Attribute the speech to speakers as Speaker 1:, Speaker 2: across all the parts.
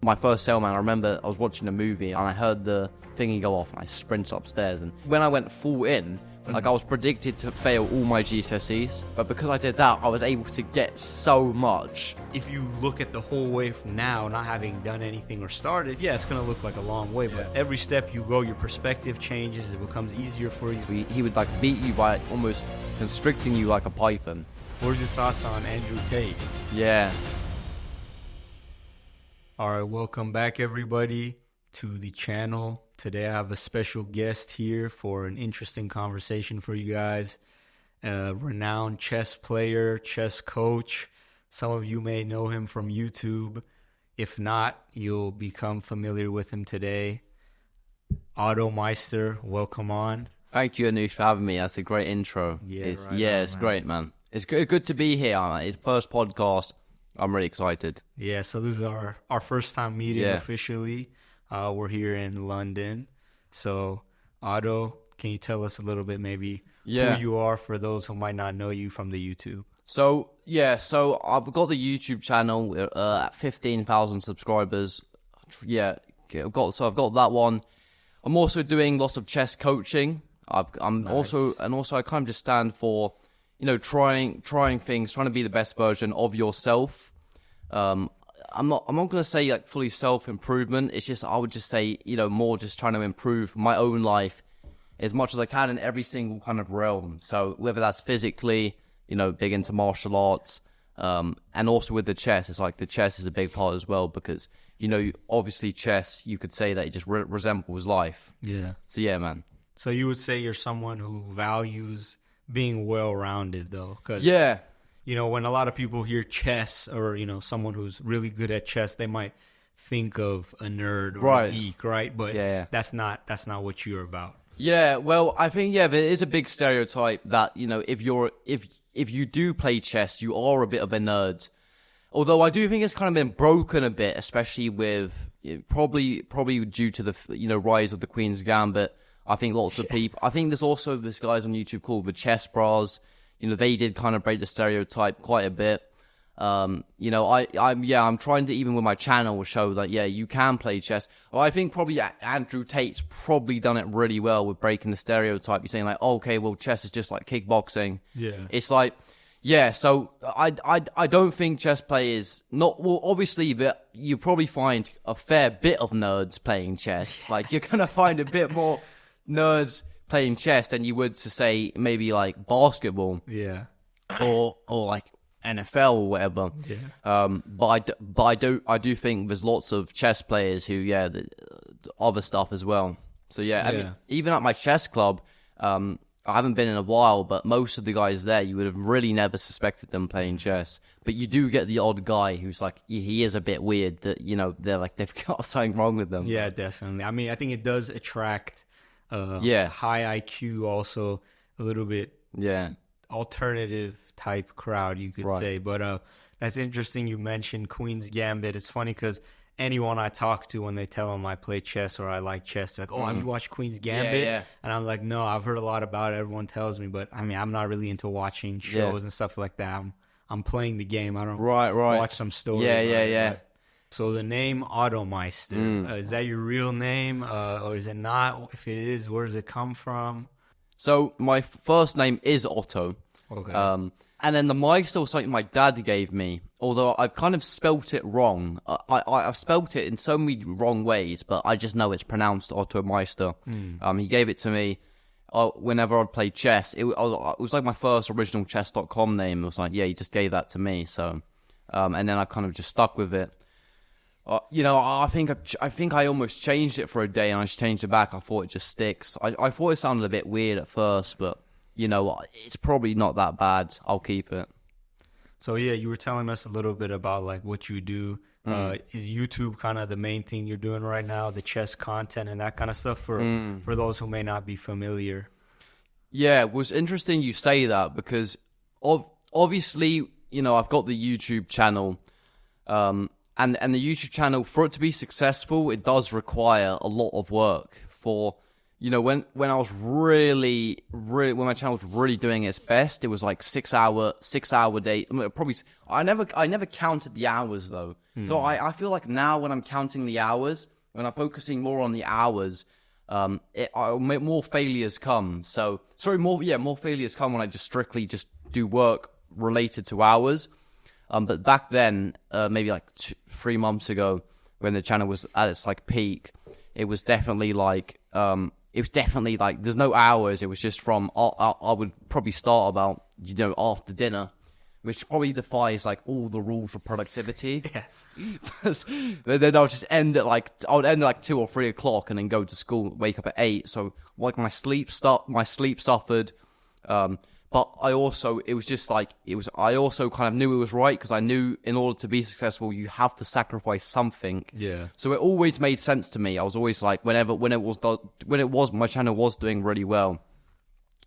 Speaker 1: My first sale, man, I remember I was watching a movie and I heard the thingy go off and I sprinted upstairs. And when I went full in, like I was predicted to fail all my GCSEs. But because I did that, I was able to get so much.
Speaker 2: If you look at the whole way from now, not having done anything or started, yeah, it's going to look like a long way. But every step you go, your perspective changes. It becomes easier for you.
Speaker 1: He would like beat you by almost constricting you like a python.
Speaker 2: What are your thoughts on Andrew Tate?
Speaker 1: Yeah.
Speaker 2: All right, welcome back, everybody, to the channel. Today I have a special guest here for an interesting conversation for you guys. A renowned chess player, chess coach. Some of you may know him from YouTube. If not, you'll become familiar with him today. OttoMeister, welcome on.
Speaker 1: Thank you, Anush, for having me. That's a great intro. It's great, man. It's good to be here. It's first podcast. I'm really excited.
Speaker 2: Yeah, so this is our first time meeting officially. We're here in London. So, Otto, can you tell us a little bit maybe who you are for those who might not know you from the YouTube?
Speaker 1: So I've got the YouTube channel at 15,000 subscribers. Yeah, I've got that one. I'm also doing lots of chess coaching. Also I kind of just stand for, trying things, trying to be the best version of yourself. I'm not going to say like fully self-improvement. It's just, I would just say, more just trying to improve my own life as much as I can in every single kind of realm. So whether that's physically, big into martial arts, and also with the chess, it's like the chess is a big part as well because, obviously chess, you could say that it just resembles life. Yeah. So yeah, man.
Speaker 2: So you would say you're someone who values being well-rounded though? Cause when a lot of people hear chess or, someone who's really good at chess, they might think of a nerd or a geek, right? But that's not what you're about.
Speaker 1: Yeah, well, I think, there is a big stereotype that, if you do play chess, you are a bit of a nerd. Although I do think it's kind of been broken a bit, especially with, probably due to the, rise of the Queen's Gambit. I think lots of people, I think there's also this guys on YouTube called the Chess Bras. They did kind of break the stereotype quite a bit. I'm trying to, even with my channel, show that, you can play chess. Well, I think probably Andrew Tate's probably done it really well with breaking the stereotype. You're saying like, okay, well, chess is just like kickboxing. Yeah. It's like, so I don't think chess players, obviously, that you probably find a fair bit of nerds playing chess. Like, you're going to find a bit more nerds playing chess than you would to say maybe like basketball, or like NFL or whatever. But I do think there's lots of chess players who the other stuff as well. So I mean, even at my chess club, I haven't been in a while, but most of the guys there, you would have really never suspected them playing chess. But you do get the odd guy who's like, he is a bit weird that, they're like, they've got something wrong with them.
Speaker 2: Yeah, definitely. I mean, I think it does attract high IQ, also a little bit alternative type crowd, you could say. But that's interesting you mentioned Queen's Gambit. It's funny because anyone I talk to, when they tell them I play chess or I like chess, they're like, have you watched Queen's Gambit? And I'm like, no, I've heard a lot about it. Everyone tells me, but I mean, I'm not really into watching shows and stuff like that. I'm playing the game. I don't watch some story. So the name OttoMeister, is that your real name or is it not? If it is, where does it come from?
Speaker 1: So my first name is Otto. Okay. And then the Meister was something my dad gave me, although I've kind of spelt it wrong. I've spelt it in so many wrong ways, but I just know it's pronounced OttoMeister. He gave it to me whenever I'd play chess. It was like my first original chess.com name. It was like, he just gave that to me. So, and then I kind of just stuck with it. I think I almost changed it for a day and I just changed it back. I thought it just sticks. I thought it sounded a bit weird at first, but it's probably not that bad. I'll keep it.
Speaker 2: So you were telling us a little bit about like what you do. Is YouTube kind of the main thing you're doing right now, the chess content and that kind of stuff for those who may not be familiar?
Speaker 1: Yeah, it was interesting you say that because obviously, I've got the YouTube channel, and the YouTube channel, for it to be successful, it does require a lot of work for when I was really, when my channel was really doing its best, it was like 6 hour day. Probably, I never counted the hours though. So I feel like now when I'm counting the hours, when I'm focusing more on the hours, more failures come. So more failures come when I just strictly just do work related to hours. But back then, maybe like 3 months ago, when the channel was at its like peak, it was definitely like there's no hours. It was just from I would probably start about after dinner, which probably defies like all the rules of productivity. Yeah. Then I would end at 2 or 3 o'clock and then go to school, wake up at 8. So like my sleep suffered. But I also kind of knew it was right, because I knew in order to be successful, you have to sacrifice something.
Speaker 2: Yeah.
Speaker 1: So it always made sense to me. I was always like, when my channel was doing really well,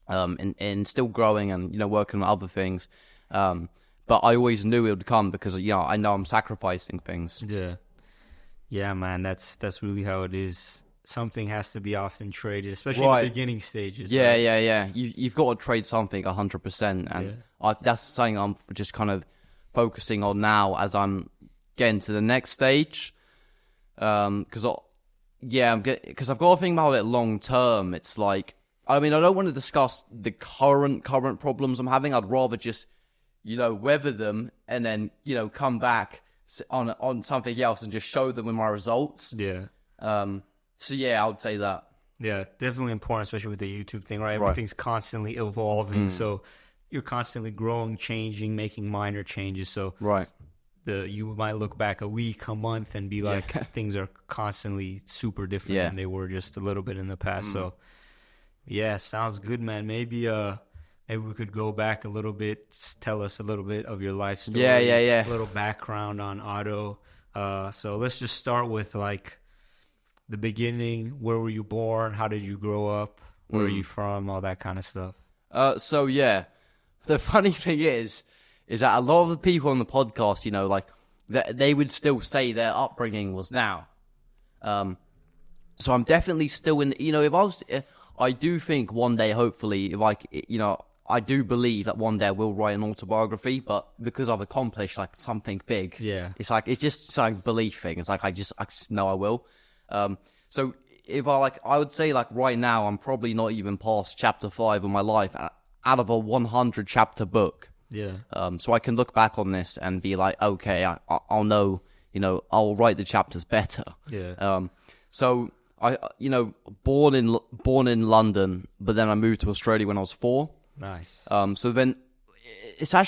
Speaker 1: and still growing and, working on other things. But I always knew it would come because, I know I'm sacrificing things.
Speaker 2: Yeah. Yeah, man, that's really how it is. Something has to be often traded, especially in the beginning stages.
Speaker 1: Yeah,
Speaker 2: right?
Speaker 1: yeah. You've got to trade something 100%, and that's something I'm just kind of focusing on now as I'm getting to the next stage. Because I've got to think about it long term. It's like, I don't want to discuss the current problems I'm having. I'd rather just weather them and then come back on something else and just show them with my results.
Speaker 2: Yeah.
Speaker 1: So yeah, I would say that.
Speaker 2: Yeah, definitely important, especially with the YouTube thing, right? Everything's constantly evolving, so you're constantly growing, changing, making minor changes. So you might look back a week, a month, and be like, things are constantly super different than they were just a little bit in the past. So yeah, sounds good, man. Maybe we could go back a little bit, tell us a little bit of your life story.
Speaker 1: Yeah.
Speaker 2: A little background on Otto. So let's just start with like the beginning. Where were you born? How did you grow up? Where are you from? All that kind of stuff.
Speaker 1: So yeah, the funny thing is that a lot of the people on the podcast, they would still say their upbringing was now. So I'm definitely still in. I do think one day, hopefully, I do believe that one day I will write an autobiography, but because I've accomplished like something big, it's just like a belief thing. It's like I just know I will. So if I would say like right now, I'm probably not even past chapter 5 of my life out of a 100 chapter book.
Speaker 2: Yeah.
Speaker 1: So I can look back on this and be like, okay, I'll know, I'll write the chapters better.
Speaker 2: Yeah.
Speaker 1: So I, born in London, but then I moved to Australia when I was 4.
Speaker 2: Nice.
Speaker 1: So then because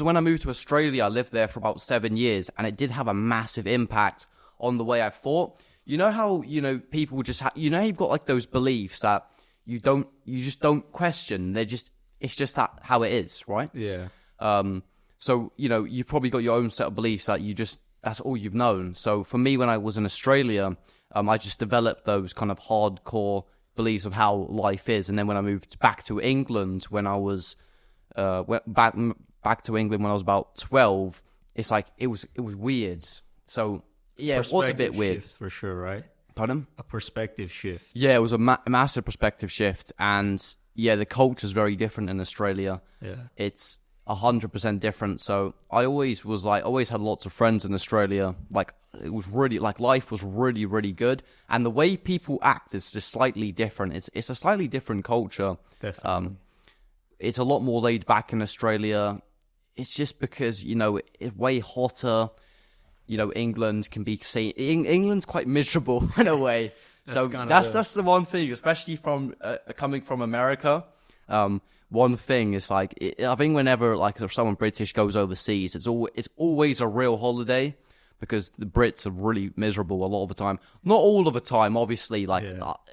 Speaker 1: when I moved to Australia, I lived there for about 7 years, and it did have a massive impact on the way I thought. You know how, people just you've got like those beliefs that you just don't question. It's just how it is, right?
Speaker 2: Yeah.
Speaker 1: So, you've probably got your own set of beliefs that that's all you've known. So for me, when I was in Australia, I just developed those kind of hardcore beliefs of how life is. And then when I moved back to England, when I was, back to England when I was about 12, it's like, it was weird. So yeah, it was a bit weird.
Speaker 2: For sure, right?
Speaker 1: Pardon?
Speaker 2: A perspective shift.
Speaker 1: Yeah, it was a massive perspective shift. And yeah, the culture's very different in Australia.
Speaker 2: Yeah.
Speaker 1: It's 100% different. So I always had lots of friends in Australia. Like, it was really, like, life was really, really good. And the way people act is just slightly different. It's a slightly different culture.
Speaker 2: Definitely.
Speaker 1: It's a lot more laid back in Australia. It's just because, it's way hotter. England can be seen. England's quite miserable in a way. So that's the one thing, especially from coming from America. One thing is like, I think whenever like if someone British goes overseas, it's always a real holiday, because the Brits are really miserable a lot of the time. Not all of the time, obviously. Like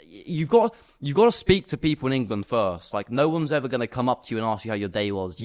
Speaker 1: you've got to speak to people in England first. Like no one's ever going to come up to you and ask you how your day was.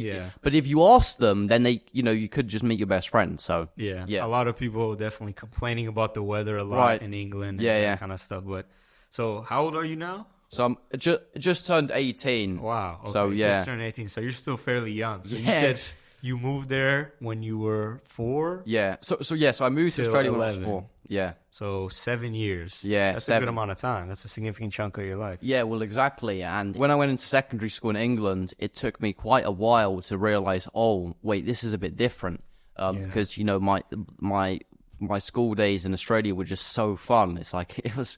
Speaker 1: But if you ask them, then they, you could just meet your best friend. So
Speaker 2: yeah. A lot of people are definitely complaining about the weather a lot in England. And that kind of stuff. But so how old are you now?
Speaker 1: So I'm just turned 18.
Speaker 2: Wow. Okay.
Speaker 1: So yeah,
Speaker 2: just turned 18. So you're still fairly young. So you said you moved there when you were 4?
Speaker 1: Yeah. So I moved to Australia when I was 4. Yeah.
Speaker 2: So 7 years.
Speaker 1: Yeah.
Speaker 2: That's a good amount of time. That's a significant chunk of your life.
Speaker 1: Yeah, well, exactly. And when I went into secondary school in England, it took me quite a while to realize, oh, wait, this is a bit different. Because, you know, my school days in Australia were just so fun. It's like, it was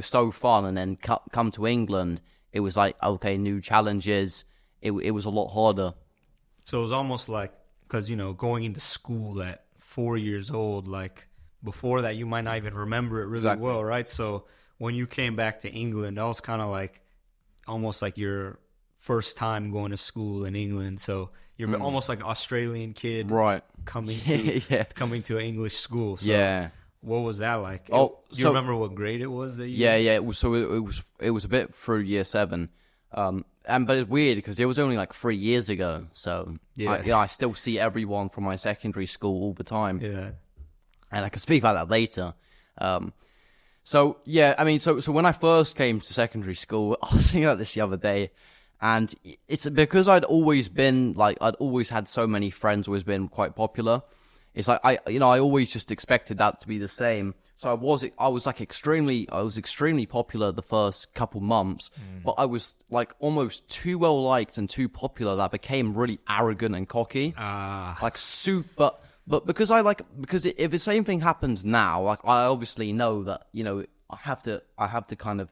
Speaker 1: so fun. And then come to England, it was like, okay, new challenges. It was a lot harder.
Speaker 2: So it was almost like, because, you know, going into school at 4 years old, like before that, you might not even remember it really well, right? So when you came back to England, that was kind of like almost like your first time going to school in England. So you're almost like an Australian kid,
Speaker 1: right?
Speaker 2: Coming to an English school. So
Speaker 1: yeah.
Speaker 2: What was that like?
Speaker 1: Do
Speaker 2: you remember what grade it was that you?
Speaker 1: Yeah. It was a bit through year 7, but it's weird because it was only like 3 years ago. So I still see everyone from my secondary school all the time.
Speaker 2: Yeah,
Speaker 1: and I can speak about that later. So when I first came to secondary school, I was thinking about this the other day, and it's because I'd always had so many friends, always been quite popular. It's like I always just expected that to be the same. So I was extremely popular the first couple months, but I was like almost too well liked and too popular that I became really arrogant and cocky. Like super. But because if the same thing happens now, like I obviously know that, you know, I have to kind of,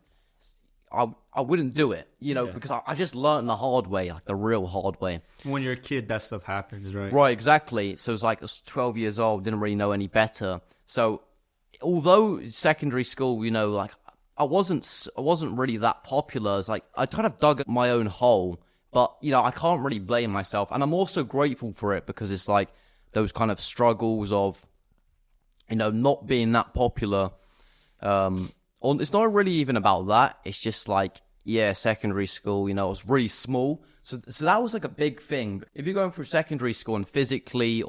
Speaker 1: I wouldn't do it, you know, because I just learned the hard way, like the real hard way.
Speaker 2: When you're a kid, that stuff happens, right?
Speaker 1: Right, exactly. So it's like I was 12 years old, didn't really know any better. So although secondary school, you know, like I wasn't really that popular. It's like I kind of dug my own hole, but you know, I can't really blame myself, and I'm also grateful for it because it's like those kind of struggles of, you know, not being that popular. It's not really even about that. It's just like, secondary school, you know, it was really small. So that was like a big thing. If you're going through secondary school and physically, I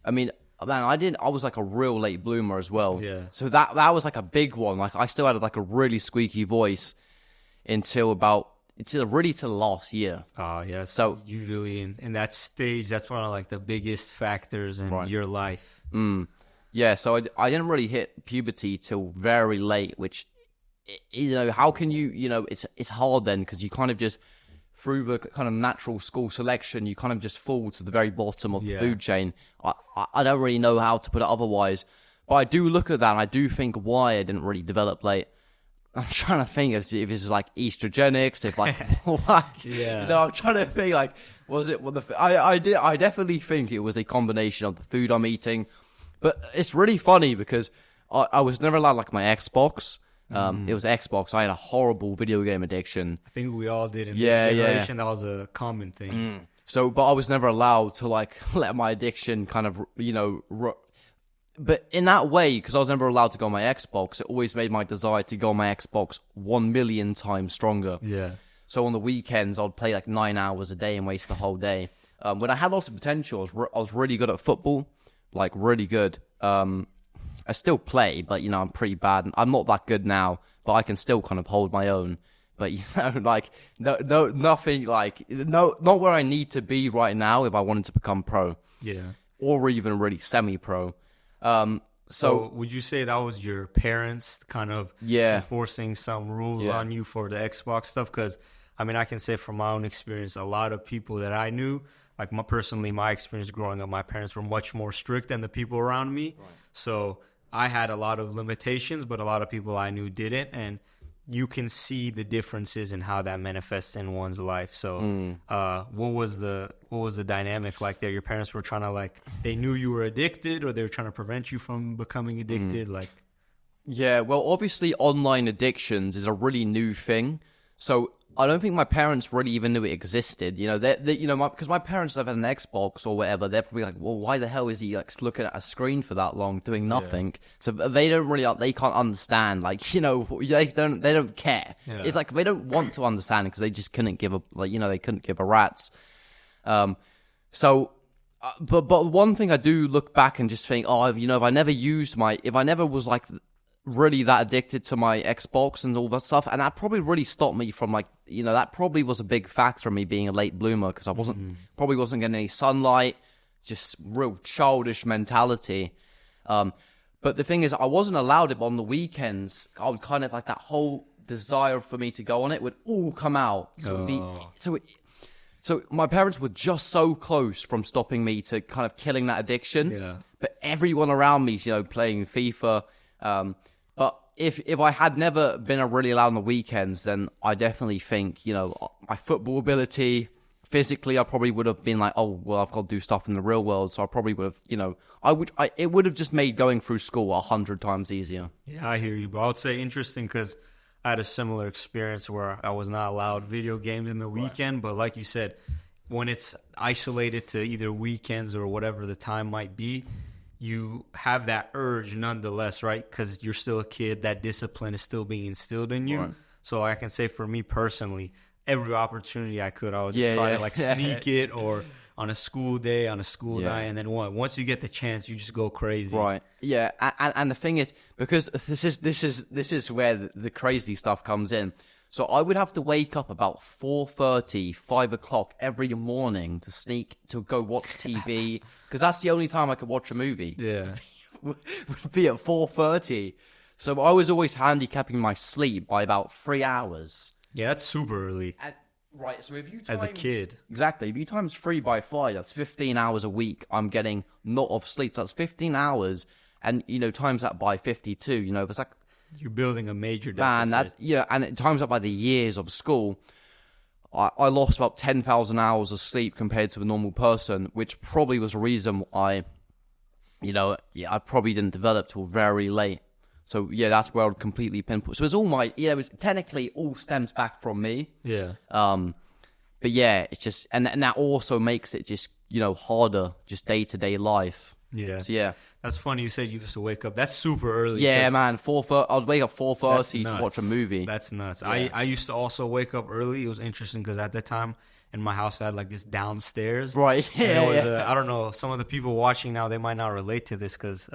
Speaker 1: was like a real late bloomer as well.
Speaker 2: Yeah.
Speaker 1: So that was like a big one. Like I still had like a really squeaky voice until really to the last year.
Speaker 2: Oh, yeah. So usually in that stage, that's one of like the biggest factors in your life.
Speaker 1: Yeah, so I didn't really hit puberty till very late, which, you know, how can you know, it's hard then because you kind of just, through the kind of natural school selection, you kind of just fall to the very bottom of the food chain. I don't really know how to put it otherwise, but I do look at that and I do think why I didn't really develop late. I'm trying to think if it's like estrogenics, if like, you know, I'm trying to think like, was it I definitely think it was a combination of the food I'm eating. But it's really funny because I was never allowed like my Xbox. It was Xbox. I had a horrible video game addiction.
Speaker 2: I think we all did in this generation. That was a common thing.
Speaker 1: So, but I was never allowed to like let my addiction kind of, you know, but in that way, because I was never allowed to go on my Xbox, it always made my desire to go on my Xbox 1 million times stronger. Yeah. So on the weekends, I'd play like 9 hours a day and waste the whole day. When I had lots of potential, I was really good at football. Like really good. I still play, but you know, I'm pretty bad. I'm not that good now, but I can still kind of hold my own. But you know, like nothing like not where I need to be right now if I wanted to become pro. Yeah. Or even really semi-pro. So
Speaker 2: would you say that was your parents kind of enforcing some rules on you for the Xbox stuff? Because I mean, I can say from my own experience, a lot of people that I knew, like my experience growing up, my parents were much more strict than the people around me. Right. So I had a lot of limitations, but a lot of people I knew didn't. And you can see the differences in how that manifests in one's life. So what was the dynamic like there? Your parents were trying to they knew you were addicted, or they were trying to prevent you from becoming addicted?
Speaker 1: Yeah, well, obviously online addictions is a really new thing. So I don't think my parents really even knew it existed. You know, because my parents have had an Xbox or whatever. They're probably like, well, why the hell is he like looking at a screen for that long doing nothing? Yeah. So they don't really, they can't understand. Like, you know, they don't care. Yeah. It's like they don't want to understand because they just couldn't give they couldn't give a rat's. But one thing I do look back and just think, if I never was like really that addicted to my Xbox and all that stuff, and that probably really stopped me from that probably was a big factor in me being a late bloomer because I probably wasn't getting any sunlight, just real childish mentality. But But the thing is, I wasn't allowed it on the weekends. I would kind of like that whole desire for me to go on it would all come out. So my parents were just so close from stopping me to kind of killing that addiction.
Speaker 2: Yeah.
Speaker 1: But everyone around me, playing FIFA. But if I had never been really allowed on the weekends, then I definitely think, my football ability, physically, I probably would have been like, oh, well, I've got to do stuff in the real world. So I probably would have, it would have just made going through school 100 times easier.
Speaker 2: Yeah, I hear you. But I would say interesting because I had a similar experience where I was not allowed video games in the weekend. Right. But like you said, when it's isolated to either weekends or whatever the time might be, you have that urge nonetheless, right? Because you're still a kid. That discipline is still being instilled in you. Right. So I can say for me personally, every opportunity I could, I would just try to sneak it, or on a school day, on a school night, and then once you get the chance, you just go crazy.
Speaker 1: Right. Yeah, and the thing is, because this is where the crazy stuff comes in. So I would have to wake up about 4:30, 5 o'clock every morning to go watch TV, because that's the only time I could watch a movie.
Speaker 2: Yeah.
Speaker 1: would be at 4:30. So I was always handicapping my sleep by about 3 hours.
Speaker 2: Yeah, that's super early.
Speaker 1: Right, so if you times...
Speaker 2: As a kid.
Speaker 1: Exactly. If you times 3 by 5, that's 15 hours a week I'm getting not of sleep. So that's 15 hours, and, times that by 52, it's like...
Speaker 2: You're building a major deficit.
Speaker 1: And it times up by the years of school. I lost about 10,000 hours of sleep compared to a normal person, which probably was a reason I probably didn't develop till very late. So, that's where I would completely pinpoint. So it's all it was technically all stems back from me.
Speaker 2: Yeah.
Speaker 1: But it's just, and that also makes it just, harder, just day-to-day life.
Speaker 2: Yeah.
Speaker 1: So,
Speaker 2: That's funny you said you used to wake up. That's super early.
Speaker 1: Yeah, man. 4:30. I would wake up 4:30 to watch a movie.
Speaker 2: That's nuts.
Speaker 1: Yeah.
Speaker 2: I used to also wake up early. It was interesting because at that time in my house I had like this downstairs.
Speaker 1: Right.
Speaker 2: Yeah. I don't know. Some of the people watching now, they might not relate to this because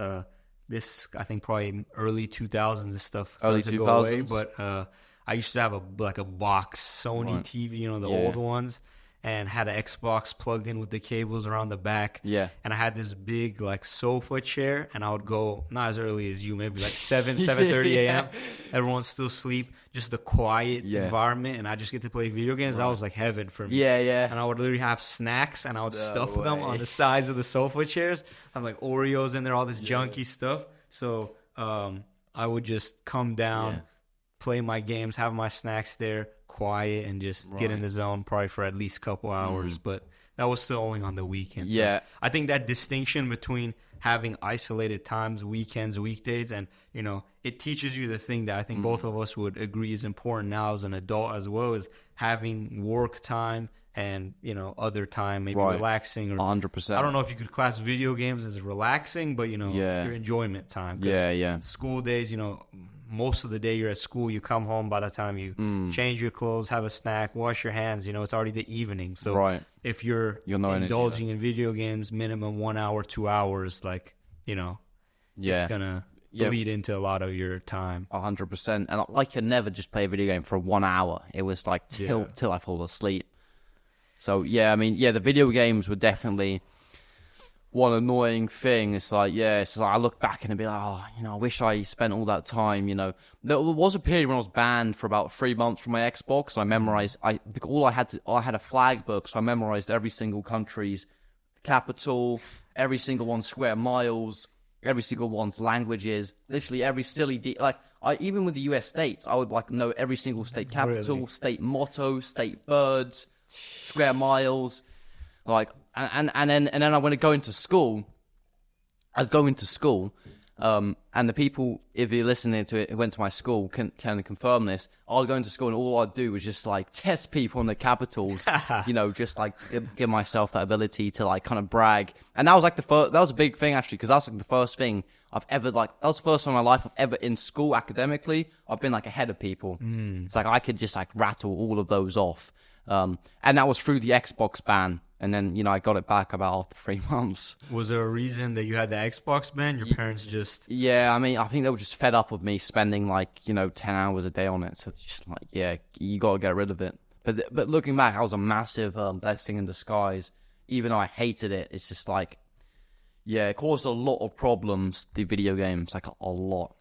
Speaker 2: this, I think, probably early 2000s and stuff.
Speaker 1: Early 2000s. Go away,
Speaker 2: but I used to have a box Sony TV, the old ones. And had an Xbox plugged in with the cables around the back.
Speaker 1: Yeah.
Speaker 2: And I had this big sofa chair, and I would go not as early as you, maybe 7:30 a.m. Everyone's still asleep, just the quiet environment, and I just get to play video games. Right. That was like heaven for me.
Speaker 1: Yeah.
Speaker 2: And I would literally have snacks, and I would stuff them on the sides of the sofa chairs. I have like Oreos in there, all this junky stuff. So I would just come down, play my games, have my snacks there, quiet, and just get in the zone probably for at least a couple hours. But that was still only on the weekends.
Speaker 1: Yeah.
Speaker 2: So I think that distinction between having isolated times, weekends, weekdays, and, it teaches you the thing that I think both of us would agree is important now as an adult as well, is having work time and, other time, maybe relaxing. Or
Speaker 1: 100%.
Speaker 2: I don't know if you could class video games as relaxing, but, your enjoyment time.
Speaker 1: Yeah.
Speaker 2: School days, most of the day you're at school, you come home, by the time you change your clothes, have a snack, wash your hands, it's already the evening. So if you're indulging in video games, minimum 1 hour, 2 hours, it's going to bleed into a lot of your time.
Speaker 1: 100%. And I could never just play a video game for 1 hour. It was till I fall asleep. So, the video games were definitely one annoying thing. It's like I look back and I'd be like, I wish I spent all that time, There was a period when I was banned for about 3 months from my Xbox. I memorized, I had a flag book, so I memorized every single country's capital, every single one's square miles, every single one's languages, literally every silly, even with the US states, I would know every single state capital, state motto, state birds, square miles, And then I want to go into school. I'd go into school, and the people, if you're listening to it, who went to my school can confirm this. I'd go into school, and all I'd do was just test people on the capitals, just give myself that ability to kind of brag. And that was that was a big thing actually, because that was the first thing I've ever that was the first time in my life I've ever in school academically I've been ahead of people. It's I could just rattle all of those off, and that was through the Xbox ban. And then, I got it back about after 3 months. Was
Speaker 2: there a reason that you had the Xbox ban? Your parents just...
Speaker 1: Yeah, I think they were just fed up with me spending 10 hours a day on it. So it's just you got to get rid of it. But looking back, that was a massive blessing in disguise. Even though I hated it, it's just Yeah, it caused a lot of problems, the video games, like a lot.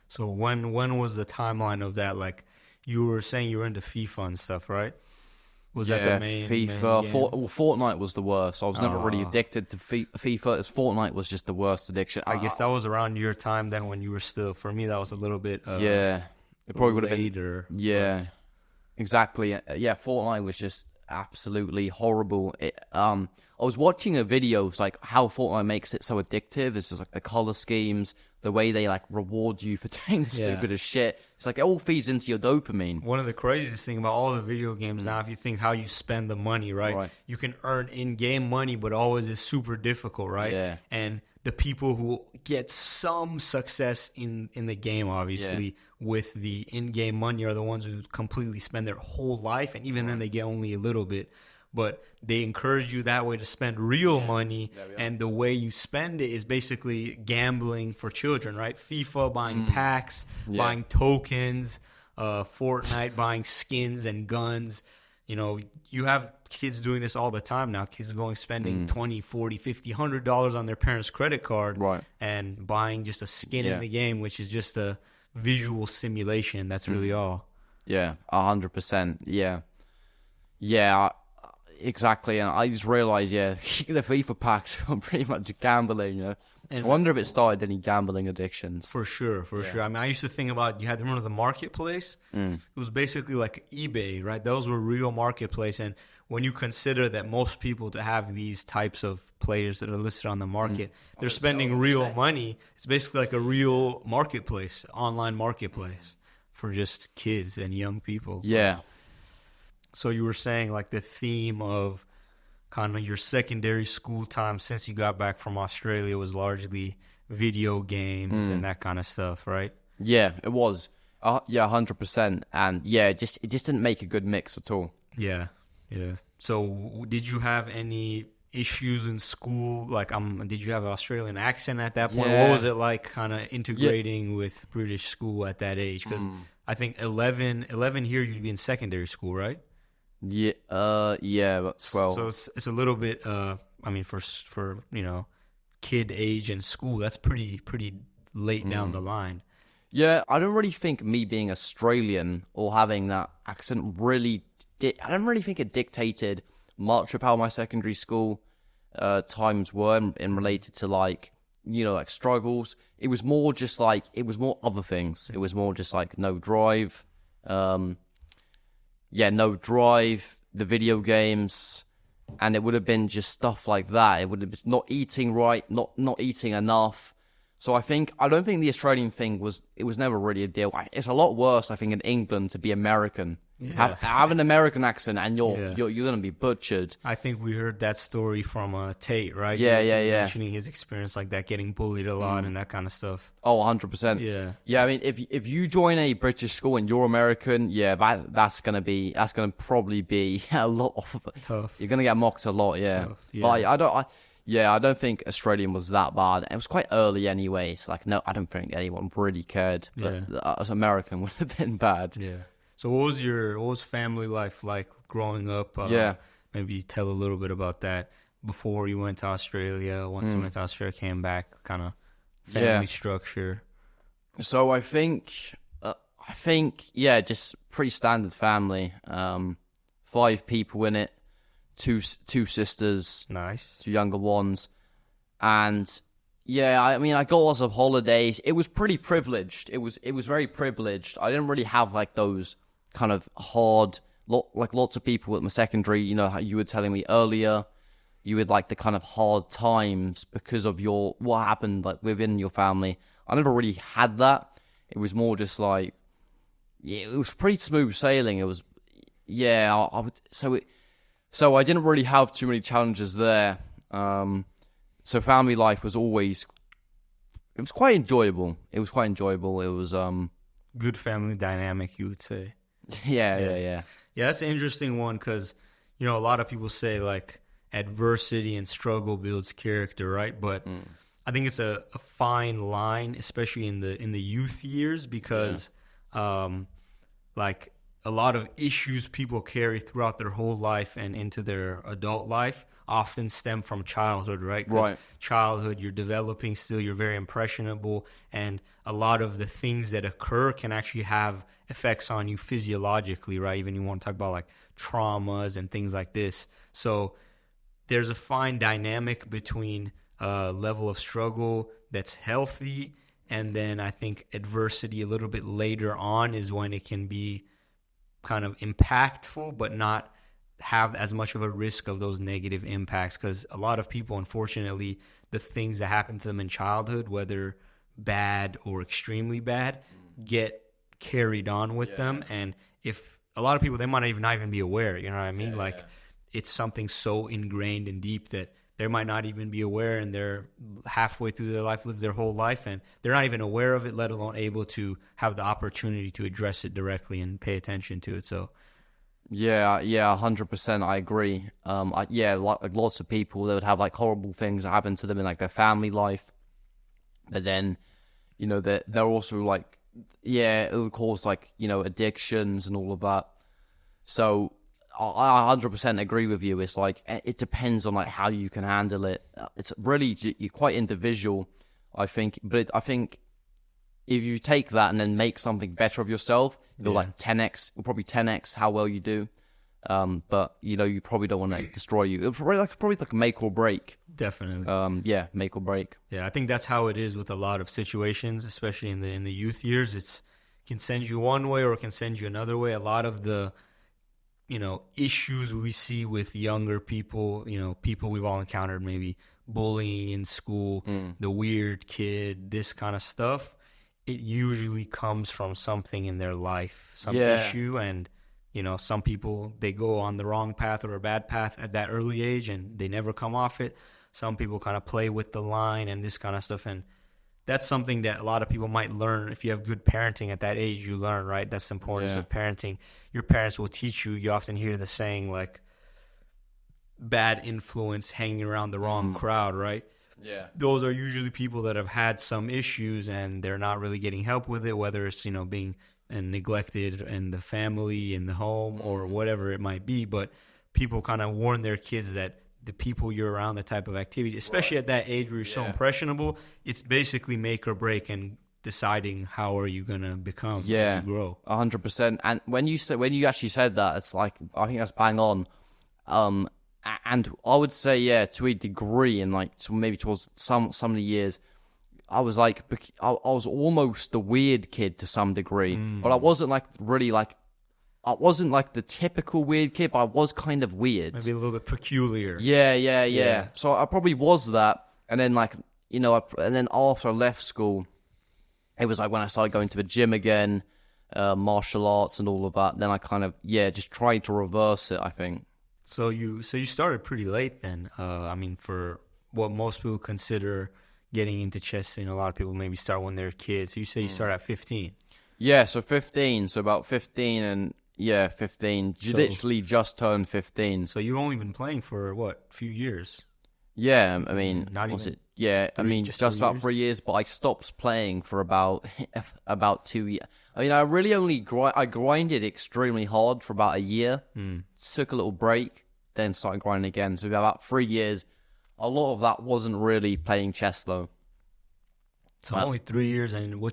Speaker 2: So when was the timeline of that? Like, you were saying you were into FIFA and stuff, right? Was that the main
Speaker 1: FIFA?
Speaker 2: game?
Speaker 1: Fortnite was the worst. I was never really addicted to FIFA. As Fortnite was just the worst addiction.
Speaker 2: I guess that was around your time then when you were still. For me, that was a little bit.
Speaker 1: It probably would have been
Speaker 2: later.
Speaker 1: Yeah, exactly. Yeah, Fortnite was just absolutely horrible. I was watching a video of like how Fortnite makes it so addictive. It's just like the color schemes, the way they like reward you for doing the stupidest shit. It's like it all feeds into your dopamine.
Speaker 2: One of the craziest things about all the video games now, if you think how you spend the money, right? You can earn in-game money, but always is super difficult, right?
Speaker 1: Yeah.
Speaker 2: And the people who get some success in the game, obviously, with the in-game money are the ones who completely spend their whole life, and even then they get only a little bit. But they encourage you that way to spend real money, and the way you spend it is basically gambling for children, right? FIFA, buying packs, buying tokens, Fortnite, buying skins and guns. You know, you have kids doing this all the time now. Kids going spending $20, $40, $50, $100 on their parents' credit card and buying just a skin in the game, which is just a visual simulation. That's really all.
Speaker 1: Yeah, 100%. Yeah, exactly. And I just realized, the FIFA packs are pretty much gambling. You know? And I wonder if it started any gambling addictions.
Speaker 2: For sure. I mean, I used to think about, you had to remember the marketplace? It was basically like eBay, right? Those were real marketplace. And when you consider that most people to have these types of players that are listed on the market, they're spending real money. It's basically like a real marketplace, online marketplace for just kids and young people.
Speaker 1: Yeah.
Speaker 2: So you were saying like the theme of kind of your secondary school time since you got back from Australia was largely video games and that kind of stuff, right?
Speaker 1: Yeah, it was. 100%. And it just didn't make a good mix at all.
Speaker 2: Yeah. So did you have any issues in school? Like, did you have an Australian accent at that point? What was it like kind of integrating with British school at that age? Because I think 11 here, you'd be in secondary school, right?
Speaker 1: Yeah, about 12.
Speaker 2: So it's a little bit. I mean, for kid age and school, that's pretty late down the line.
Speaker 1: Yeah, I don't really think me being Australian or having that accent really. I don't really think it dictated much of how my secondary school times were in related to like struggles. It was more just like more other things. It was more just like no drive. No drive, the video games, and it would have been just stuff like that. It would have been not eating right, not eating enough. So I don't think the Australian thing was never really a deal. It's a lot worse, I think, in England to be American. Yeah. Have an American accent and you're going to be butchered.
Speaker 2: I think we heard that story from Tate, right?
Speaker 1: Yeah.
Speaker 2: Mentioning his experience like that, getting bullied a lot and that kind of stuff.
Speaker 1: Oh, 100%.
Speaker 2: Yeah.
Speaker 1: Yeah, I mean, if you join a British school and you're American, that's going to probably be a lot of
Speaker 2: tough.
Speaker 1: You're going to get mocked a lot, yeah.
Speaker 2: Tough, yeah.
Speaker 1: But I don't think Australian was that bad. It was quite early anyway. So no, I don't think anyone really cared. But as American would have been bad.
Speaker 2: Yeah. So what was family life like growing up? Maybe tell a little bit about that before you went to Australia. Once you went to Australia, came back, kind of family structure.
Speaker 1: So I think, just pretty standard family. 5 people in it, two sisters,
Speaker 2: nice,
Speaker 1: 2 younger ones, and I mean, I got lots of holidays. It was pretty privileged. It was very privileged. I didn't really have like those kind of hard, like lots of people at my secondary. You know how you were telling me earlier, you had like the kind of hard times because of what happened like within your family. I never really had that. It was more just like, it was pretty smooth sailing. It was, so I didn't really have too many challenges there. So family life was always, it was quite enjoyable. It was
Speaker 2: good family dynamic, you would say.
Speaker 1: Yeah.
Speaker 2: Yeah, that's an interesting one because, a lot of people say like adversity and struggle builds character, right? But I think it's a fine line, especially in the youth years, because like a lot of issues people carry throughout their whole life and into their adult life often stem from childhood, right? 'Cause childhood, you're developing still, you're very impressionable, and a lot of the things that occur can actually have effects on you physiologically, right? Even you want to talk about like traumas and things like this. So there's a fine dynamic between level of struggle that's healthy, and then I think adversity a little bit later on is when it can be kind of impactful, but not have as much of a risk of those negative impacts. Because a lot of people, unfortunately, the things that happen to them in childhood, whether bad or extremely bad, get carried on with them. And if a lot of people, they might not even be aware, you know what I mean? It's something so ingrained and deep that they might not even be aware, and they're halfway through their life, live their whole life, and they're not even aware of it, let alone able to have the opportunity to address it directly and pay attention to it. So,
Speaker 1: yeah, 100%. I agree. Like lots of people, they would have like horrible things that happen to them in like their family life, but then, you know, they're also like, it would cause like, you know, addictions and all of that. So I 100% agree with you. It's like, it depends on like how you can handle it. It's really, you're quite individual, I think. But I think if you take that and then make something better of yourself, you'll like 10x, probably 10x how well you do. But you know, you probably don't want to destroy you. It's probably like a make or break.
Speaker 2: Definitely.
Speaker 1: Make or break.
Speaker 2: Yeah, I think that's how it is with a lot of situations, especially in the youth years. It can send you one way or it can send you another way. A lot of the, you know, issues we see with younger people, you know, people we've all encountered, maybe bullying in school, the weird kid, this kind of stuff, it usually comes from something in their life, some issue. And, you know, some people, they go on the wrong path or a bad path at that early age and they never come off it. Some people kind of play with the line and this kind of stuff. And that's something that a lot of people might learn. If you have good parenting at that age, you learn, right? That's the importance of parenting. Your parents will teach you. You often hear the saying, like, bad influence hanging around the wrong crowd, right?
Speaker 1: Yeah.
Speaker 2: Those are usually people that have had some issues and they're not really getting help with it, whether it's, you know, being neglected in the family, in the home, or whatever it might be. But people kind of warn their kids that the people you're around, the type of activity, especially at that age where you're so impressionable, it's basically make or break and deciding how are you going to become as you grow.
Speaker 1: 100%. And when you actually said that, it's like, I think that's bang on. And I would say, to a degree, and like maybe towards some of the years, I was like, I was almost the weird kid to some degree, but I wasn't like really like, I wasn't like the typical weird kid, but I was kind of weird.
Speaker 2: Maybe a little bit peculiar.
Speaker 1: Yeah. So I probably was that. And then like, you know, and then after I left school, it was like when I started going to the gym again, martial arts and all of that. Then I kind of, just tried to reverse it, I think.
Speaker 2: So you started pretty late then. I mean, for what most people consider getting into chess, and a lot of people maybe start when they're kids. So you say you start at 15.
Speaker 1: Yeah, so 15. So about 15 and 15. Literally just turned 15.
Speaker 2: So you've only been playing for what, a few years?
Speaker 1: Yeah, I mean,
Speaker 2: not even.
Speaker 1: Just about 3 years. But I stopped playing for about 2 years. I mean, I really only grinded extremely hard for about a year. Took a little break, then started grinding again. So about 3 years. A lot of that wasn't really playing chess though.
Speaker 2: So only 3 years, and where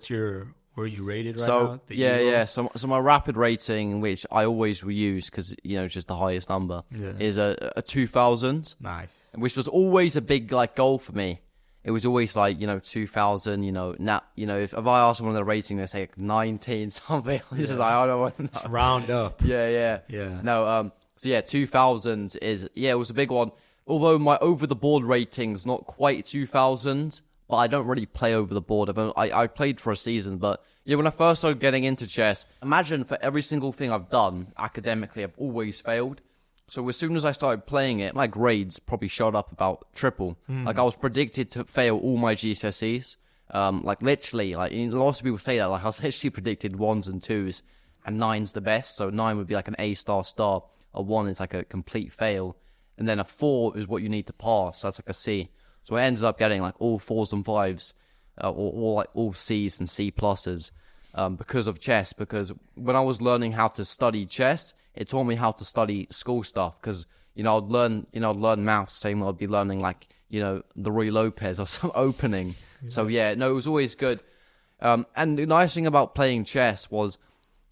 Speaker 2: are you rated right
Speaker 1: So
Speaker 2: now?
Speaker 1: So my rapid rating, which I always will use because you know it's just the highest number, is a 2000.
Speaker 2: Nice.
Speaker 1: Which was always a big like goal for me. It was always like 2000. If I ask someone their rating, they say like 19 something. It's just like I don't want to
Speaker 2: round up.
Speaker 1: Yeah. No. 2000 is it was a big one. Although my over-the-board rating's not quite 2,000, but I don't really play over the board. I played for a season, but when I first started getting into chess, imagine for every single thing I've done academically, I've always failed. So as soon as I started playing it, my grades probably shot up about triple. Like I was predicted to fail all my GCSEs. Literally, lots of people say that. Like I was literally predicted 1s and 2s, and 9's the best. So 9 would be like an A star. A 1 is like a complete fail. And then a 4 is what you need to pass. So that's like a C. So I ended up getting like all 4s and 5s, or like all C's and C pluses, because of chess. Because when I was learning how to study chess, it taught me how to study school stuff. Because I'd learn maths, same way I'd be learning like, the Ruy Lopez or some opening. Yeah. So it was always good. And the nice thing about playing chess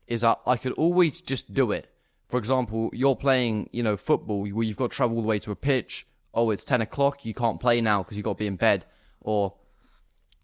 Speaker 1: is that I could always just do it. For example, you're playing, football where you've got to travel all the way to a pitch. Oh, it's 10 o'clock. You can't play now because you've got to be in bed. Or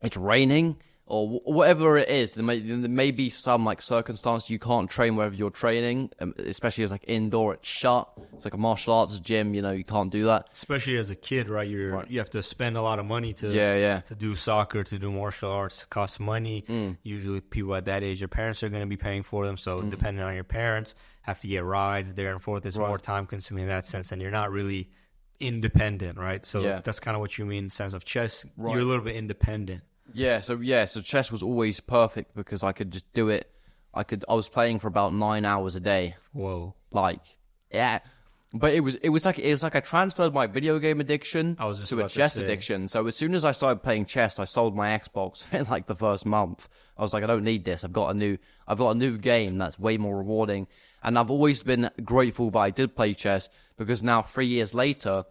Speaker 1: it's raining. Or whatever it is. There may be some like circumstance you can't train wherever you're training. Especially as like indoor, it's shut. It's like a martial arts gym. You can't do that.
Speaker 2: Especially as a kid, right? You have to spend a lot of money to do soccer, to do martial arts. It costs money. Usually people at that age, their parents are going to be paying for them. So depending on your parents, have to get rides there and forth. It's more time consuming in that sense, and you're not really independent, right? So that's kind of what you mean in the sense of chess. Right. You're a little bit independent.
Speaker 1: So chess was always perfect because I could just do it. I was playing for about 9 hours a day.
Speaker 2: Whoa.
Speaker 1: But it was like I transferred my video game addiction to a chess addiction. So as soon as I started playing chess, I sold my Xbox in like the first month. I was like, I don't need this. I've got a new game that's way more rewarding. And I've always been grateful that I did play chess because now 3 years later,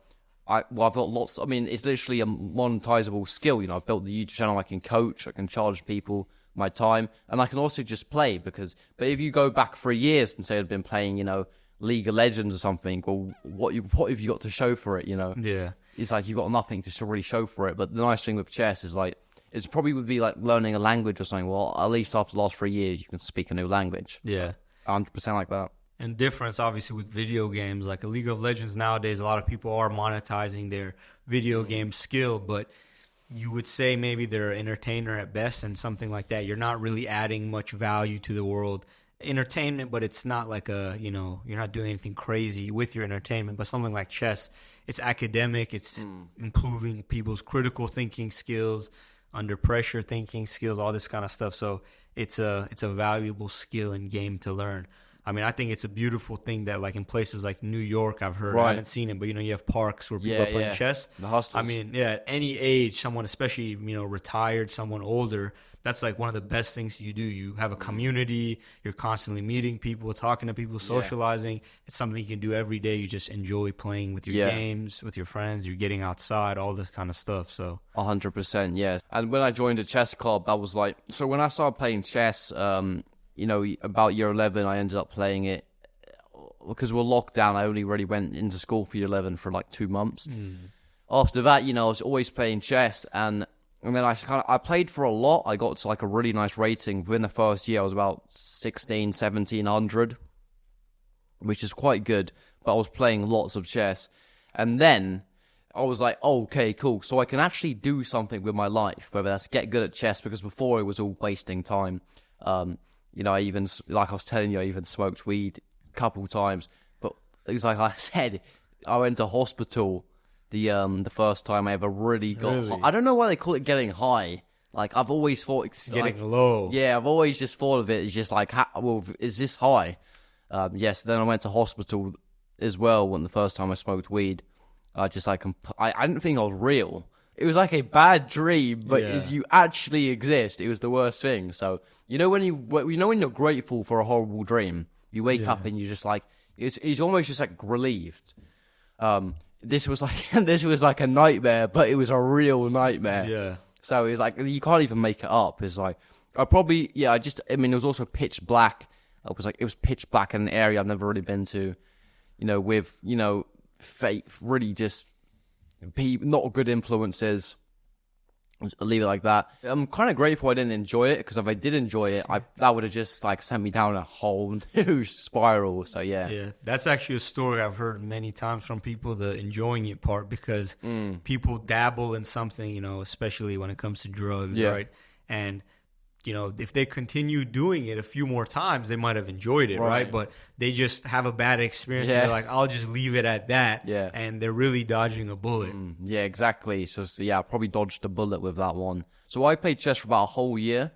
Speaker 1: I've got lots. I mean, it's literally a monetizable skill. I've built the YouTube channel. I can coach. I can charge people my time, and I can also just play. But if you go back 3 years and say I'd been playing, League of Legends or something, well, what have you got to show for it?
Speaker 2: Yeah,
Speaker 1: it's like you've got nothing to really show for it. But the nice thing with chess is like it probably would be like learning a language or something. Well, at least after the last 3 years, you can speak a new language.
Speaker 2: Yeah,
Speaker 1: 100% like that.
Speaker 2: And difference, obviously, with video games. Like a League of Legends nowadays, a lot of people are monetizing their video game skill, but you would say maybe they're an entertainer at best and something like that. You're not really adding much value to the world. Entertainment, but it's not like you're not doing anything crazy with your entertainment. But something like chess, it's academic. It's improving people's critical thinking skills, under pressure thinking skills, all this kind of stuff. So it's a valuable skill and game to learn. I mean, I think it's a beautiful thing that, like, in places like New York, I've heard, I haven't seen it, but, you have parks where people are playing chess.
Speaker 1: The hostels.
Speaker 2: I mean, at any age, someone, especially, retired, someone older, that's, like, one of the best things you do. You have a community. You're constantly meeting people, talking to people, socializing. It's something you can do every day. You just enjoy playing with your games, with your friends. You're getting outside, all this kind of stuff, so.
Speaker 1: 100%, yes. And when I joined a chess club, I was like, so when I started playing chess, about year 11, I ended up playing it because we're locked down. I only really went into school for year 11 for like 2 months. After that, I was always playing chess, and then I played for a lot. I got to like a really nice rating. Within the first year, I was about 1700, which is quite good, but I was playing lots of chess. And then I was like, oh, okay, cool. So I can actually do something with my life, whether that's get good at chess, because before it was all wasting time. I even, like I was telling you, I even smoked weed a couple times. But it was like I said, I went to hospital the first time I ever really got high. I don't know why they call it getting high. Like, I've always thought it's
Speaker 2: getting low.
Speaker 1: Yeah, I've always just thought of it as just like, is this high? Yes, then I went to hospital as well when the first time I smoked weed. I didn't think I was real. It was like a bad dream, but as you actually exist, it was the worst thing. So when you're grateful for a horrible dream, you wake up and you're just like it's almost just like relieved. This was like a nightmare, but it was a real nightmare.
Speaker 2: Yeah.
Speaker 1: So it's like you can't even make it up. It's like it was also pitch black. It was pitch black in an area I've never really been to. With fake, really just. Not good influences. I'll leave it like that. I'm kind of grateful I didn't enjoy it, because if I did enjoy it, that would have just like sent me down a whole new spiral. So yeah,
Speaker 2: that's actually a story I've heard many times from people, the enjoying it part, because people dabble in something, especially when it comes to drugs, right? And if they continue doing it a few more times, they might have enjoyed it, right? But they just have a bad experience, and they're like, I'll just leave it at that, and they're really dodging a bullet.
Speaker 1: Yeah, exactly. So, I probably dodged a bullet with that one. So I played chess for about a whole year.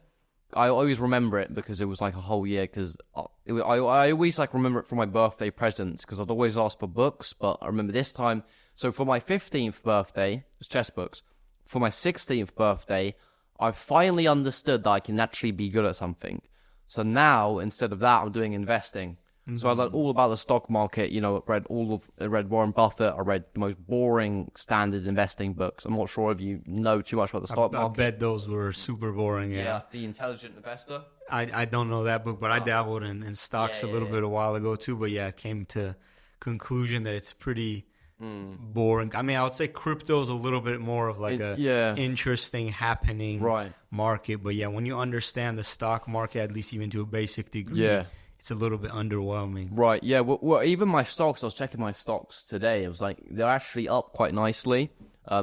Speaker 1: I always remember it because it was like a whole year, because I always like remember it for my birthday presents, because I'd always ask for books, but I remember this time, so for my 15th birthday, it was chess books. For my 16th birthday, I finally understood that I can actually be good at something. So now, instead of that, I'm doing investing. So I learned all about the stock market. You know, I read Warren Buffett. I read the most boring standard investing books. I'm not sure if you know too much about the stock market.
Speaker 2: I bet those were super boring. Yeah.
Speaker 1: The Intelligent Investor.
Speaker 2: I don't know that book, but I dabbled in stocks a little bit a while ago too. But yeah, I came to conclusion that it's pretty boring. I mean, I would say crypto is a little bit more of like interesting happening market. But yeah, when you understand the stock market, at least even to a basic degree, it's a little bit underwhelming.
Speaker 1: Right, yeah. Well, even my stocks, I was checking my stocks today. It was like, they're actually up quite nicely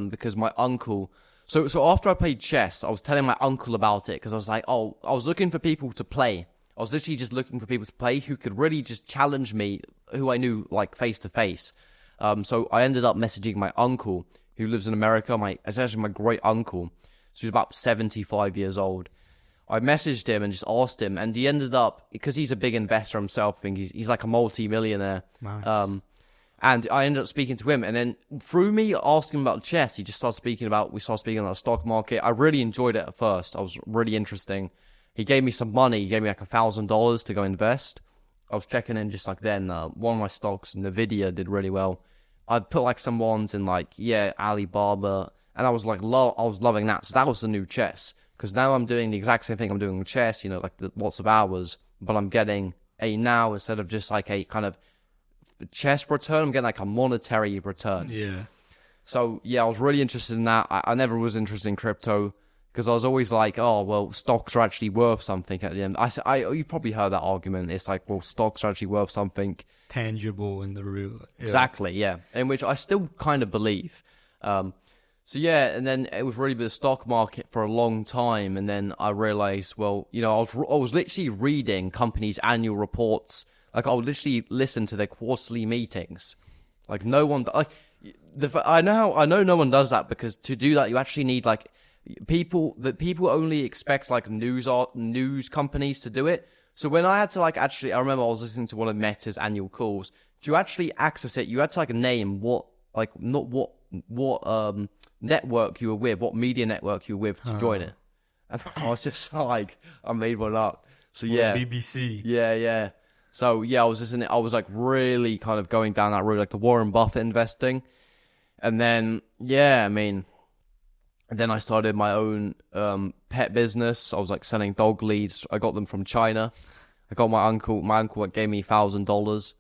Speaker 1: because my uncle... So after I played chess, I was telling my uncle about it because I was like, I was looking for people to play. I was literally just looking for people to play who could really just challenge me, who I knew like face to face. So I ended up messaging my uncle who lives in America. It's actually my great uncle. So he's about 75 years old. I messaged him and just asked him, and he ended up, because he's a big investor himself, I think he's like a multi-millionaire.
Speaker 2: Nice.
Speaker 1: And I ended up speaking to him, and then through me asking about chess, we started speaking about the stock market. I really enjoyed it at first. I was really interesting. He gave me some money. He gave me like $1,000 to go invest. I was checking in just like then. One of my stocks, Nvidia, did really well. I put like some ones in like, Alibaba, and I was like, I was loving that. So that was the new chess. Because now I'm doing the exact same thing I'm doing with chess, you know, like lots of hours, but I'm getting now, instead of just like a kind of chess return, I'm getting like a monetary return.
Speaker 2: Yeah.
Speaker 1: So, I was really interested in that. I never was interested in crypto because I was always like, oh, well, stocks are actually worth something at the end. You probably heard that argument. It's like, well, stocks are actually worth something.
Speaker 2: Tangible in the real. Yeah.
Speaker 1: Exactly, yeah. In which I still kind of believe. And then it was really the stock market for a long time, and then I realized, well, you know, I was literally reading companies' annual reports. Like, I would literally listen to their quarterly meetings. Like, no one, I know no one does that, because to do that, you actually need like people only expect like news companies to do it. So when I had to I remember I was listening to one of Meta's annual calls. To actually access it, you had to name what network you were with, what media network you were with to join it. And I was just like, I made one up. So
Speaker 2: BBC.
Speaker 1: Yeah. So I was listening. I was like really kind of going down that road, like the Warren Buffett investing. And then and then I started my own pet business. I was like selling dog leads. I got them from China. I got my uncle gave me $1,000.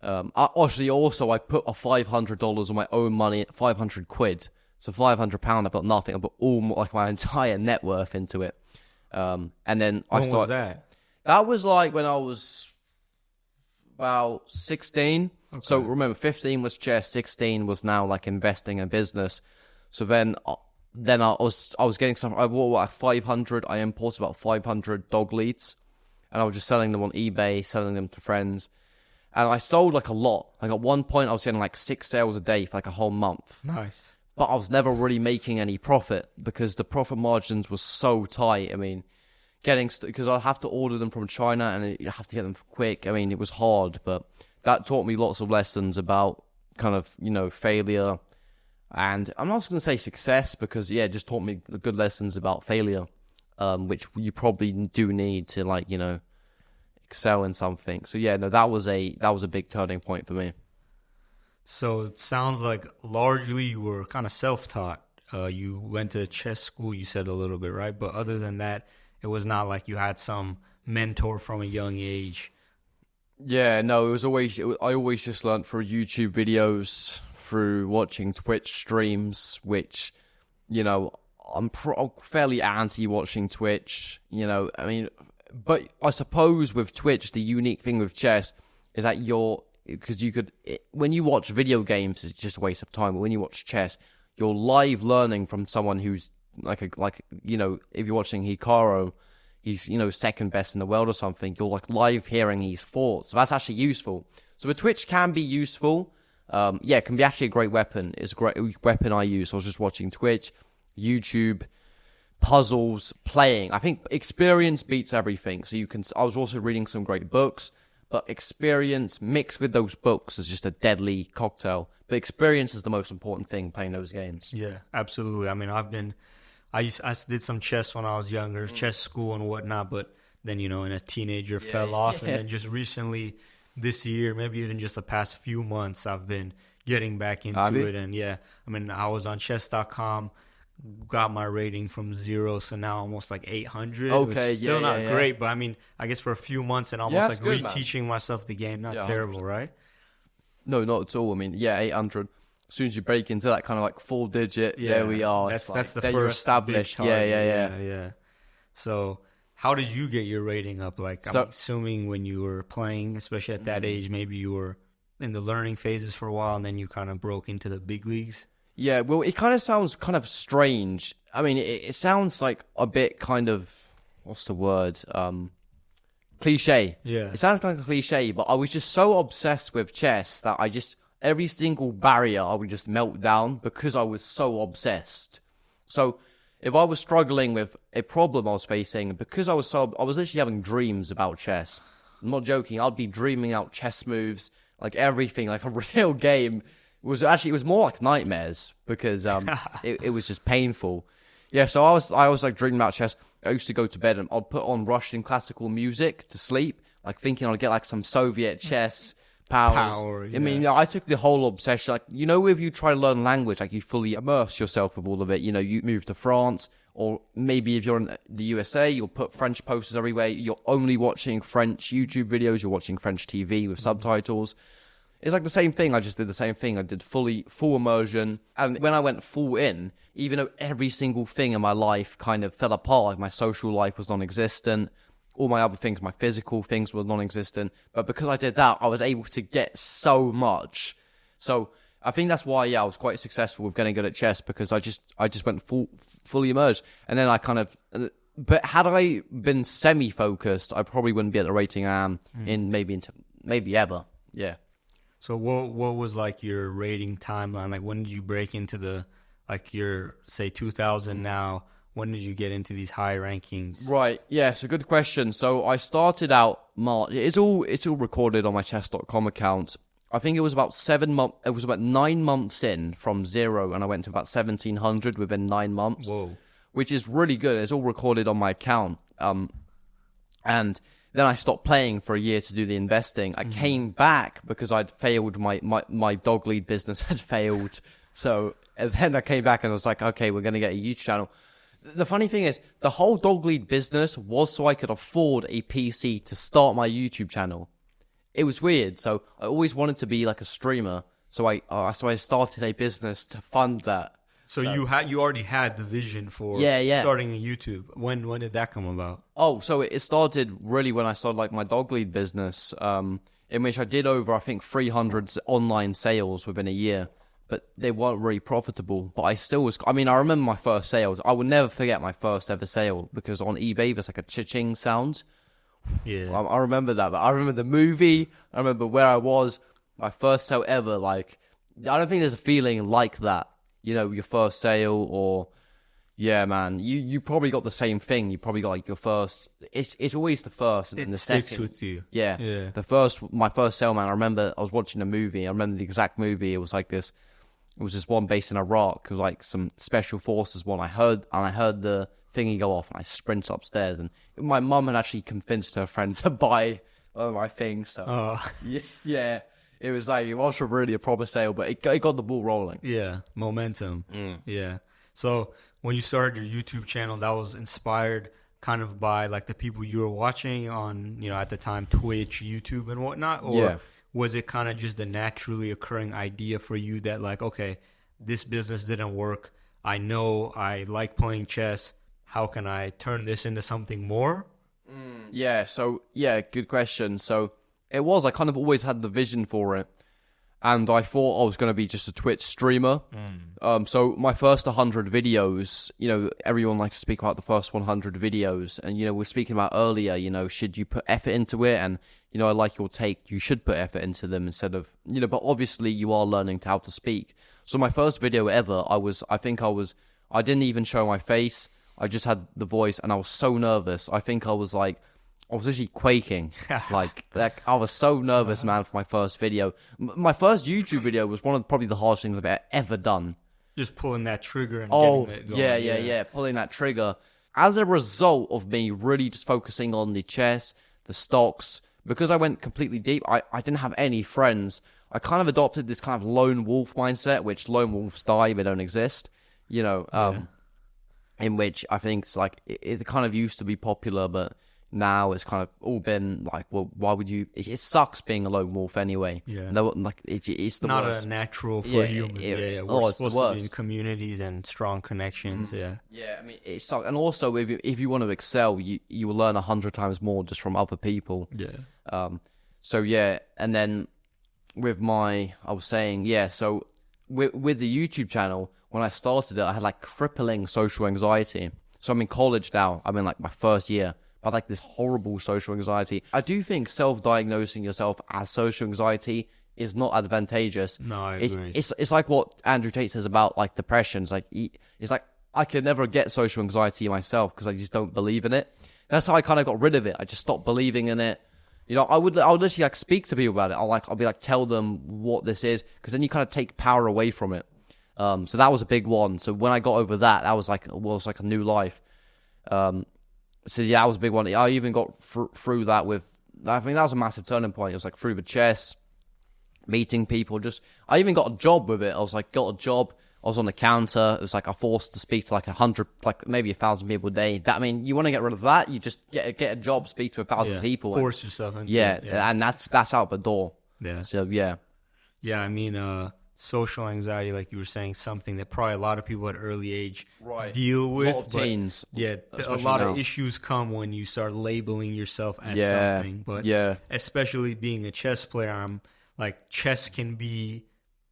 Speaker 1: I put a $500 on my own money, 500 quid. So £500, I put nothing. I put all my entire net worth into it. And then
Speaker 2: when was that?
Speaker 1: That was like when I was about 16. Okay. So remember, 15 was chess, 16 was now like investing in business. So then I was getting some. I bought like 500. I imported about 500 dog leads, and I was just selling them on eBay, selling them to friends. And I sold like a lot. Like at one point, I was getting like 6 sales a day for like a whole month.
Speaker 2: Nice.
Speaker 1: But I was never really making any profit because the profit margins were so tight. I mean, because I have to order them from China and you have to get them quick. I mean, it was hard, but that taught me lots of lessons about kind of, you know, failure. And I'm not going to say success because, it just taught me the good lessons about failure, which you probably do need to, like, you know, excel in something. So that was a big turning point for me.
Speaker 2: So it sounds like largely you were kind of self-taught. You went to chess school, you said a little bit, right? But other than that, it was not like you had some mentor from a young age. Yeah, no, I always just learned through YouTube videos, through watching Twitch streams, which, you know, I'm fairly anti watching Twitch, you know, I mean, but I suppose with Twitch, the unique thing with chess is that because you could, when you watch video games, it's just a waste of time. But when you watch chess, you're live learning from someone who's you know, if you're watching Hikaru, he's, you know, second best in the world or something. You're like live hearing his thoughts. So that's actually useful. So the Twitch can be useful. It can be actually a great weapon. It's a great weapon I use. So I was just watching Twitch, YouTube, puzzles, playing. I think experience beats everything. So I was also reading some great books. But experience mixed with those books is just a deadly cocktail. But experience is the most important thing playing those games. Yeah, absolutely. I mean, I did some chess when I was younger, chess school and whatnot. But then, you know, and a teenager fell off. And then just recently this year, maybe even just the past few months, I've been getting back into it. And yeah, I mean, I was on chess.com, got my rating from 0, so now almost like 800.
Speaker 1: Okay,
Speaker 2: still not great, but I mean, I guess for a few months and almost like
Speaker 1: good,
Speaker 2: reteaching myself the game, not terrible, 100%. Right?
Speaker 1: No, not at all. I mean, 800. As soon as you break into that kind of like 4-digit, there we are.
Speaker 2: That's the
Speaker 1: then
Speaker 2: first
Speaker 1: you're established.
Speaker 2: Yeah. So, how did you get your rating up? Like, I'm assuming when you were playing, especially at that age, maybe you were in the learning phases for a while, and then you kind of broke into the big leagues.
Speaker 1: Yeah, well, it kind of sounds kind of strange. I mean, it sounds like a bit kind of, what's the word? Cliche.
Speaker 2: Yeah.
Speaker 1: It sounds kind of cliche, but I was just so obsessed with chess that every single barrier I would just melt down because I was so obsessed. So if I was struggling with a problem I was facing, because I was literally having dreams about chess. I'm not joking. I'd be dreaming out chess moves, like everything, like a real game. It was more like nightmares because it was just painful. Yeah, so I was like dreaming about chess. I used to go to bed and I'd put on Russian classical music to sleep, like thinking I'd get like some Soviet chess powers.
Speaker 2: Yeah.
Speaker 1: I mean, I took the whole obsession. Like, if you try to learn language, like you fully immerse yourself with all of it. You move to France, or maybe if you're in the USA, you'll put French posters everywhere. You're only watching French YouTube videos. You're watching French TV with subtitles. It's like the same thing. I just did the same thing. I did full immersion. And when I went full in, even though every single thing in my life kind of fell apart, like my social life was non-existent, all my other things, my physical things were non-existent. But because I did that, I was able to get so much. So I think that's why, I was quite successful with getting good at chess, because I just went fully immersed. And then I kind of... But had I been semi-focused, I probably wouldn't be at the rating I am in maybe ever. Yeah.
Speaker 2: So what was like your rating timeline? Like, when did you break into your, say, 2000 now? When did you get into these high rankings?
Speaker 1: Right, yeah, so good question. So I started out March. It's all recorded on my chess.com account. I think it was about 9 months in from 0, and I went to about 1700 within 9 months.
Speaker 2: Whoa.
Speaker 1: Which is really good. It's all recorded on my account. And then I stopped playing for a year to do the investing. I came back because I'd failed. My dog lead business had failed. So, and then I came back and I was like, okay, we're going to get a YouTube channel. The funny thing is, the whole dog lead business was so I could afford a PC to start my YouTube channel. It was weird. So I always wanted to be like a streamer. So I started a business to fund that.
Speaker 2: So you already had the vision for starting a YouTube. When did that come about?
Speaker 1: Oh, so it started really when I started like my dog lead business, in which I did over, I think, 300 online sales within a year. But they weren't really profitable. But I still was... I mean, I remember my first sales. I will never forget my first ever sale, because on eBay, there's like a cha-ching sound.
Speaker 2: Yeah.
Speaker 1: I remember that. But I remember the movie. I remember where I was. My first sale ever. Like, I don't think there's a feeling like that. Your first sale, or... Yeah, man. You probably got the same thing. You probably got like your first... It's always the first and the second.
Speaker 2: It sticks with you.
Speaker 1: Yeah. My first sale, man, I remember I was watching a movie. I remember the exact movie. It was like this... It was this one based in Iraq. It was like some special forces one. I heard the thingy go off, and I sprinted upstairs. And my mum had actually convinced her friend to buy one of my things. So yeah, it was like, it wasn't really a proper sale, but it got the ball rolling.
Speaker 2: Yeah, momentum. Yeah. So when you started your YouTube channel, that was inspired kind of by like the people you were watching on, at the time, Twitch, YouTube, and whatnot, or was it kind of just a naturally occurring idea for you that like, okay, this business didn't work. I know I like playing chess. How can I turn this into something more?
Speaker 1: Good question. So it was, I kind of always had the vision for it. And I thought I was going to be just a Twitch streamer. So my first 100 videos, everyone likes to speak about the first 100 videos. And, we were speaking about earlier, should you put effort into it? And, I like your take. You should put effort into them instead of, but obviously you are learning how to speak. So my first video ever, I didn't even show my face. I just had the voice, and I was so nervous. I think I was actually quaking. like I was so nervous, man, for my first video. My first YouTube video was one of probably the hardest things I've ever done.
Speaker 2: Just pulling that trigger and getting it going.
Speaker 1: Yeah, pulling that trigger. As a result of me really just focusing on the chess, the stocks, because I went completely deep, I didn't have any friends. I kind of adopted this kind of lone wolf mindset, which lone wolves die, they don't exist, you know, in which I think it's like, it kind of used to be popular, but now it's kind of all been like, well, why would you? It sucks being a lone wolf anyway.
Speaker 2: Yeah,
Speaker 1: no, like it's the
Speaker 2: not
Speaker 1: worst.
Speaker 2: A natural for humans. We're supposed to be in communities and strong connections. I
Speaker 1: mean, it sucks. And also, if you want to excel, you will learn 100 times more just from other people. So and then with I was saying, so with the YouTube channel, when I started it, I had like crippling social anxiety. So I'm in college now. I'm in like my first year. But like this horrible social anxiety. I do think self-diagnosing yourself as social anxiety is not advantageous.
Speaker 2: No, I agree.
Speaker 1: It's like what Andrew Tate says about like depression. It's like I could never get social anxiety myself because I just don't believe in it. That's how I kind of got rid of it. I just stopped believing in it. You know, I would literally like speak to people about it. I'll be like tell them what this is, because then you kind of take power away from it. So that was a big one. So when I got over that, that was like a new life. So yeah, that was a big one. I even got through that with, I think that was a massive turning point. It was like through the chess, meeting people. I even got a job with it. I was like, got a job. I was on the counter. It was like I forced to speak to like 100, like maybe 1,000 people a day. That, I mean, you want to get rid of that, you just get a job, speak to 1,000 people.
Speaker 2: Force yourself into
Speaker 1: it. And that's out the door.
Speaker 2: Yeah.
Speaker 1: So yeah.
Speaker 2: Yeah, I mean, social anxiety, like you were saying, something that probably a lot of people at early age deal with.
Speaker 1: A lot of teens.
Speaker 2: Yeah, a lot of issues come when you start labeling yourself as something. But especially being a chess player, I'm like, chess can be,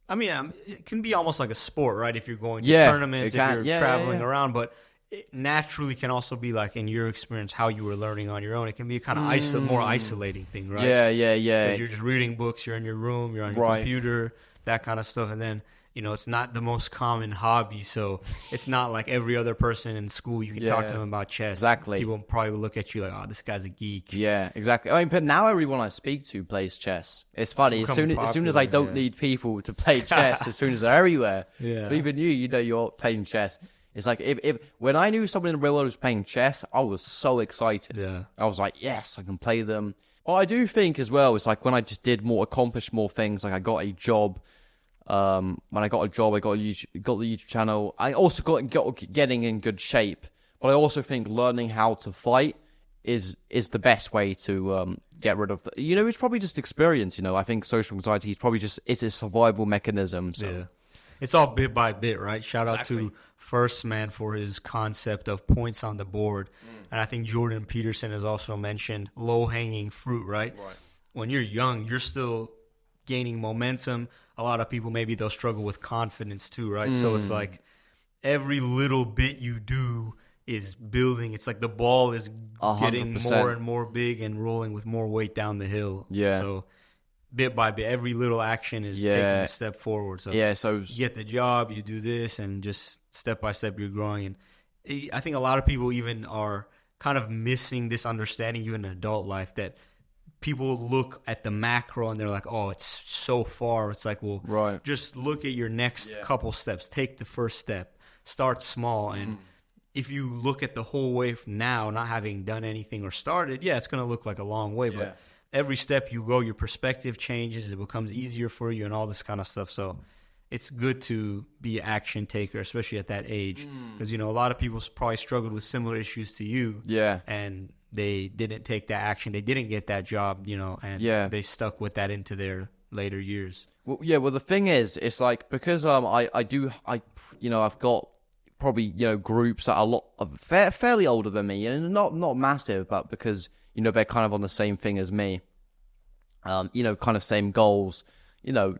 Speaker 2: I mean, it can be almost like a sport, right? If you're going to tournaments, if you're traveling around, but it naturally can also be like, in your experience, how you were learning on your own. It can be a kind of more isolating thing, right?
Speaker 1: Yeah.
Speaker 2: Because you're just reading books, you're in your room, you're on your computer, that kind of stuff. And then, you know, it's not the most common hobby, so it's not like every other person in school you can talk to them about chess.
Speaker 1: Exactly.
Speaker 2: People probably will look at you like, oh, this guy's a geek.
Speaker 1: Yeah, exactly. I mean, but now everyone I speak to plays chess. It's funny. As soon as I don't need people to play chess, as soon as they're everywhere. Yeah. So even you know you're playing chess. It's like if when I knew someone in the real world was playing chess, I was so excited. Yeah. I was like, yes, I can play them. Well, I do think as well, it's like when I just accomplished more things, like I got a job. When I got a job, I got the YouTube channel. I also got getting in good shape, but I also think learning how to fight is the best way to get rid of it's probably just experience. I think social anxiety is probably just it's a survival mechanism. So.
Speaker 2: Yeah, it's all bit by bit, right? Shout out to First Man for his concept of points on the board, and I think Jordan Peterson has also mentioned low hanging fruit, right? When you're young, you're still gaining momentum. A lot of people, maybe they'll struggle with confidence too, right? So it's like every little bit you do is building. It's like the ball is 100%. Getting more and more big and rolling with more weight down the hill. Yeah. So bit by bit, every little action is taking a step forward. So you get the job, you do this, and just step by step you're growing. And I think a lot of people even are kind of missing this understanding, even in adult life, that people look at the macro and they're like, oh, it's so far. It's like, well, just look at your next couple steps. Take the first step. Start small. And if you look at the whole way from now, not having done anything or started, it's going to look like a long way. But every step you go, your perspective changes. It becomes easier for you and all this kind of stuff. So it's good to be an action taker, especially at that age. Because, a lot of people probably struggled with similar issues to you. Yeah. And they didn't take that action. They didn't get that job, and they stuck with that into their later years.
Speaker 1: Well, well, the thing is, it's like, because I've got probably, groups that are fairly older than me, and not massive, but because, they're kind of on the same thing as me, kind of same goals,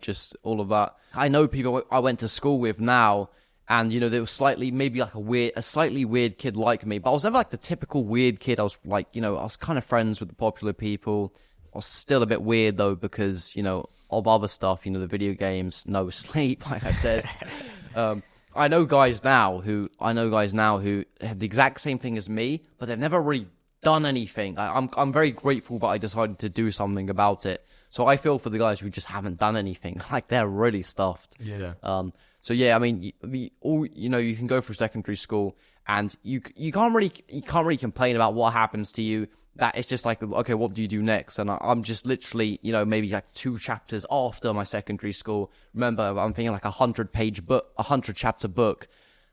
Speaker 1: just all of that. I know people I went to school with now, and, they were maybe like a slightly weird kid like me. But I was never like the typical weird kid. I was like, I was kind of friends with the popular people. I was still a bit weird though, because, of other stuff, the video games, no sleep, like I said. I know guys now who have the exact same thing as me, but they've never really done anything. I'm very grateful that I decided to do something about it. So I feel for the guys who just haven't done anything. Like, they're really stuffed. Yeah. So I mean, you can go through secondary school, and you can't really complain about what happens to you. that it's just like, okay, what do you do next? And I'm just literally, you know, maybe like 2 chapters after my secondary school. Remember, I'm thinking like 100-page book, 100-chapter book.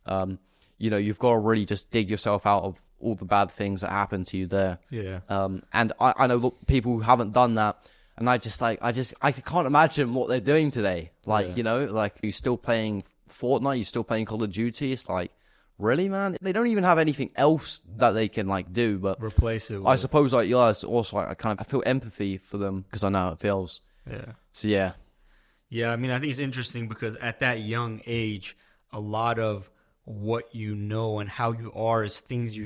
Speaker 1: You know, you've got to really just dig yourself out of all the bad things that happened to you there.
Speaker 2: Yeah.
Speaker 1: And I know people who haven't done that, and I can't imagine what they're doing today. Like, you know, like, you're still playing Fortnite, you're still playing Call of Duty. It's like, really, man? They don't even have anything else that they can like do, but
Speaker 2: replace it with.
Speaker 1: I suppose, like, yeah, it's also like, I feel empathy for them because I know how it feels.
Speaker 2: Yeah.
Speaker 1: So yeah.
Speaker 2: Yeah, I mean, I think it's interesting because at that young age, a lot of what you know and how you are is things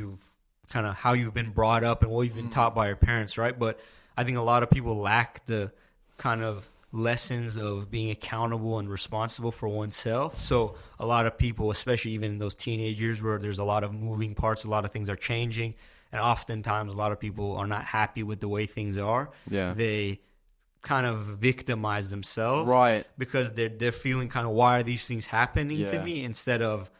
Speaker 2: how you've been brought up and what you've been taught by your parents, right? But I think a lot of people lack the kind of lessons of being accountable and responsible for oneself. So a lot of people, especially even in those teenage years where there's a lot of moving parts, a lot of things are changing, and oftentimes a lot of people are not happy with the way things are.
Speaker 1: Yeah.
Speaker 2: They kind of victimize themselves,
Speaker 1: right?
Speaker 2: Because they're feeling kind of, why are these things happening to me, instead of,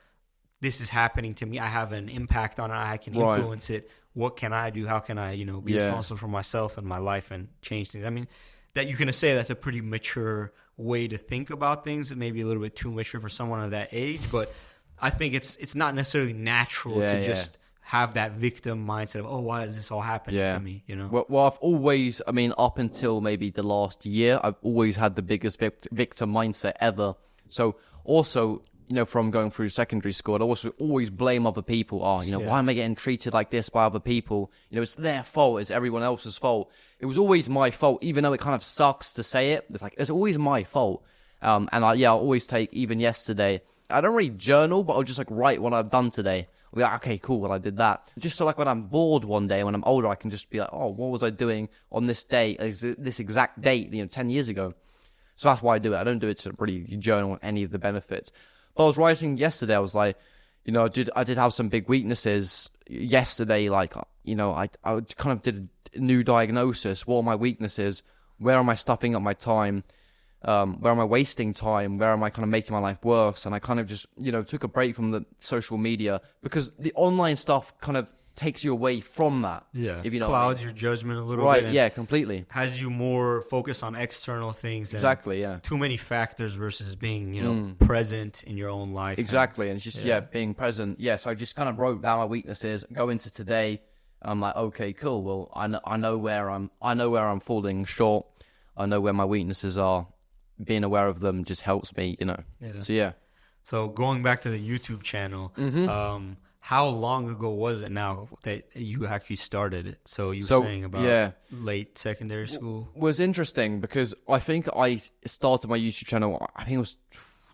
Speaker 2: this is happening to me, I have an impact on it, I can influence it. What can I do? How can I, be responsible for myself and my life and change things? I mean, that you can say that's a pretty mature way to think about things. It may be a little bit too mature for someone of that age, but I think it's not necessarily natural to just have that victim mindset of, oh, why is this all happening to me? You know.
Speaker 1: Well, I've always, I mean, up until maybe the last year, I've always had the biggest victim mindset ever. So also, from going through secondary school, I also always blame other people. Why am I getting treated like this by other people? It's their fault. It's everyone else's fault. It was always my fault, even though it kind of sucks to say it. It's like, it's always my fault. And I always take, even yesterday, I don't really journal, but I'll just like write what I've done today. I'll be like, okay, cool, well, I did that. Just so like when I'm bored one day, when I'm older, I can just be like, oh, what was I doing on this day, this exact date, 10 years ago? So that's why I do it. I don't do it to really journal any of the benefits. But I was writing yesterday, I was like, I did have some big weaknesses yesterday. Like, I kind of did a new diagnosis. What are my weaknesses? Where am I stuffing up my time? Where am I wasting time? Where am I kind of making my life worse? And I kind of just, took a break from the social media because the online stuff kind of takes you away from that.
Speaker 2: Yeah.
Speaker 1: If you know
Speaker 2: clouds your judgment a little bit.
Speaker 1: Right, yeah, completely.
Speaker 2: Has you more focused on external things.
Speaker 1: Exactly, yeah.
Speaker 2: Too many factors versus being, present in your own life.
Speaker 1: Exactly. And it's just, being present. Yeah, so I just kind of wrote down my weaknesses, go into today. I'm like, okay, cool. Well, I know where I'm falling short. I know where my weaknesses are. Being aware of them just helps me, Yeah. So, yeah.
Speaker 2: So going back to the YouTube channel, how long ago was it now that you actually started it? So you were saying about late secondary school?
Speaker 1: It was interesting because I think I started my YouTube channel, I think it was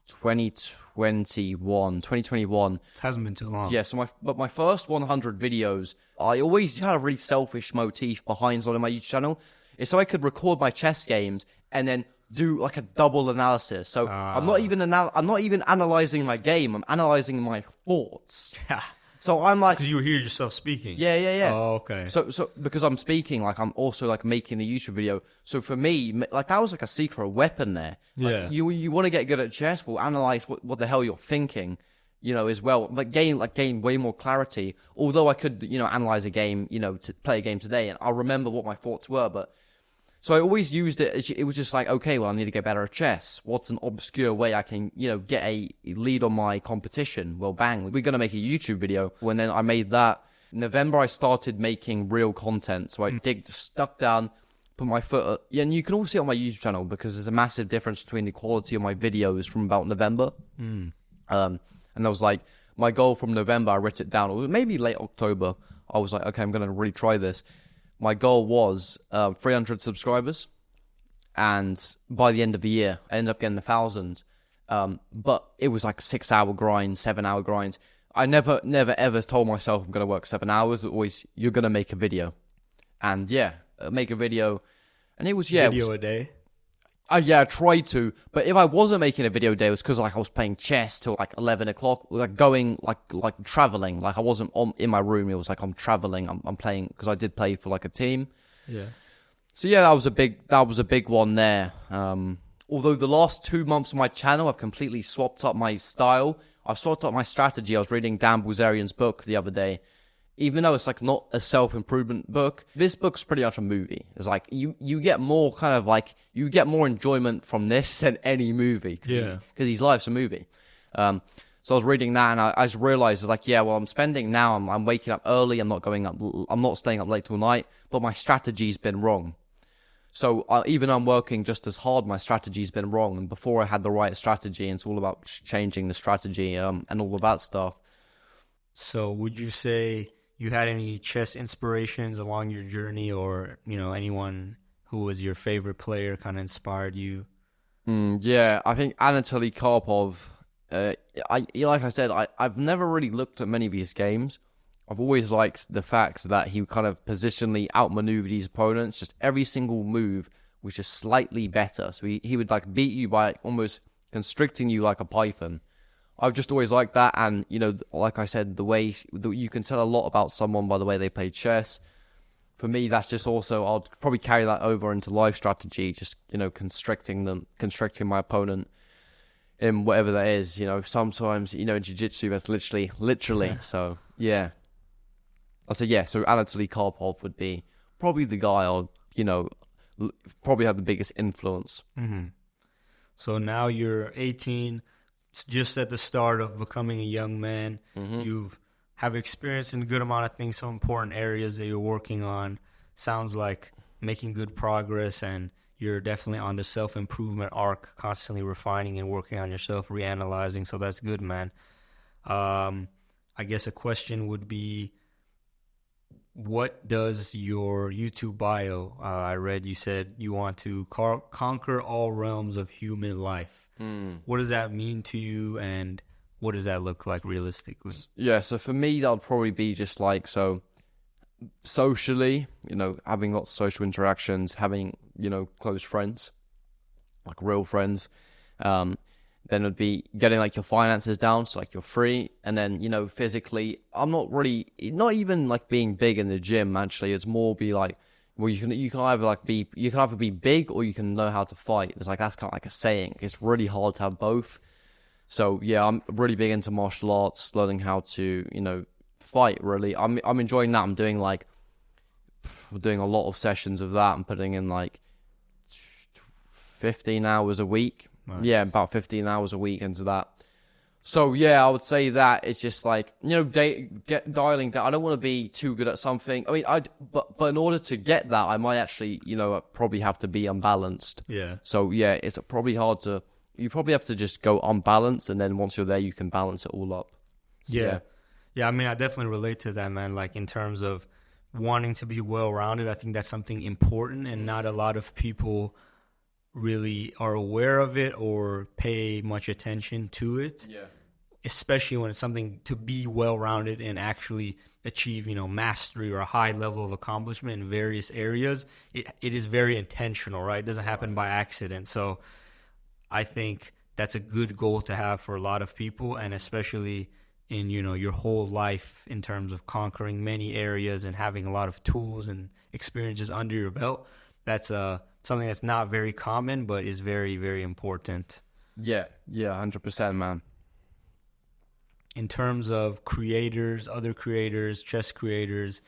Speaker 1: 2021. It
Speaker 2: hasn't been too long.
Speaker 1: Yeah, so my first 100 videos, I always had a really selfish motif behind starting my YouTube channel. Is so I could record my chess games and then do like a double analysis. So I'm not even analyzing my game. I'm analyzing my thoughts. So I'm like,
Speaker 2: because you hear yourself speaking.
Speaker 1: Yeah.
Speaker 2: Oh, okay.
Speaker 1: So because I'm speaking, like I'm also like making the YouTube video. So for me, like that was like a secret weapon there. Like, you want to get good at chess? Well, analyze what the hell you're thinking, as well. But gain way more clarity. Although I could, analyze a game, to play a game today, and I'll remember what my thoughts were, but. So I always used it. It was just like, okay, well, I need to get better at chess. What's an obscure way I can, get a lead on my competition? Well, bang, we're going to make a YouTube video. And then I made that. In November, I started making real content. So I stuck down, put my foot and you can all see it on my YouTube channel because there's a massive difference between the quality of my videos from about November. And I was like, my goal from November, I wrote it down, or maybe late October. I was like, okay, I'm going to really try this. My goal was 300 subscribers, and by the end of the year, I ended up getting 1,000. But it was like 6-hour grind, 7-hour grinds. I never ever told myself I'm going to work 7 hours. Always, you're going to make a video, and make a video, and it was
Speaker 2: video a day.
Speaker 1: I tried to, but if I wasn't making a video a day, it was because like I was playing chess till like 11 o'clock, like going like traveling. Like I wasn't in my room. It was like I'm traveling. I'm playing because I did play for like a team.
Speaker 2: Yeah.
Speaker 1: So that was a big one there. Although the last 2 months of my channel, I've completely swapped up my style. I've swapped up my strategy. I was reading Dan Bilzerian's book the other day, even though it's like not a self-improvement book, this book's pretty much a movie. It's like you get more kind of like, you get more enjoyment from this than any movie. Because his life's a movie. So I was reading that, and I just realized, like, yeah, well, I'm waking up early, I'm not staying up late till night, but my strategy's been wrong. So even though I'm working just as hard, my strategy's been wrong. And before I had the right strategy, and it's all about changing the strategy and all of that stuff.
Speaker 2: So would you say you had any chess inspirations along your journey, or, anyone who was your favorite player kind of inspired you?
Speaker 1: Yeah, I think Anatoly Karpov. Like I said, I've never really looked at many of his games. I've always liked the fact that he kind of positionally outmaneuvered his opponents. Just every single move was just slightly better. So he would like beat you by almost constricting you like a python. I've just always liked that, and like I said, the way you can tell a lot about someone by the way they play chess. For me, that's just also, I'll probably carry that over into life strategy. Just constricting my opponent in whatever that is. Sometimes in jiu-jitsu that's literally. So yeah, I'll say yeah. So Anatoly Karpov would be probably the guy I'll probably have the biggest influence.
Speaker 2: Mm-hmm. So now you're 18. It's just at the start of becoming a young man. Mm-hmm. You've have experience in a good amount of things, some important areas that you're working on. Sounds like making good progress, and you're definitely on the self-improvement arc, constantly refining and working on yourself, reanalyzing. So that's good, man. I guess a question would be, what does your YouTube bio, I read you said you want to conquer all realms of human life. What does that mean to you, and what does that look like realistically?
Speaker 1: Yeah, so for me, that would probably be just like, so socially, having lots of social interactions, having, close friends, like real friends. Then it would be getting like your finances down, so like you're free. And then, physically, I'm not even like being big in the gym, actually. It's more be like, well, you can either be big or you can know how to fight. It's like, that's kind of like a saying. It's really hard to have both. So yeah, I'm really big into martial arts, learning how to, fight, really. I'm enjoying that. We're doing a lot of sessions of that. I'm putting in like 15 hours a week. Nice. Yeah, about 15 hours a week into that. So yeah, I would say that it's just like, dialing down. I don't want to be too good at something. I mean, but in order to get that, I might actually, probably have to be unbalanced.
Speaker 2: Yeah.
Speaker 1: So yeah, it's probably hard to. You probably have to just go unbalanced, and then once you're there, you can balance it all up. So,
Speaker 2: yeah. I mean, I definitely relate to that, man. Like in terms of wanting to be well-rounded, I think that's something important, and not a lot of people really are aware of it or pay much attention to it.
Speaker 1: Yeah.
Speaker 2: Especially when it's something to be well-rounded and actually achieve, mastery or a high level of accomplishment in various areas. It is very intentional, right? It doesn't happen by accident. So I think that's a good goal to have for a lot of people, and especially in, your whole life in terms of conquering many areas and having a lot of tools and experiences under your belt. That's something that's not very common, but is very, very important.
Speaker 1: Yeah, 100%, man.
Speaker 2: In terms of creators, other creators, chess creators,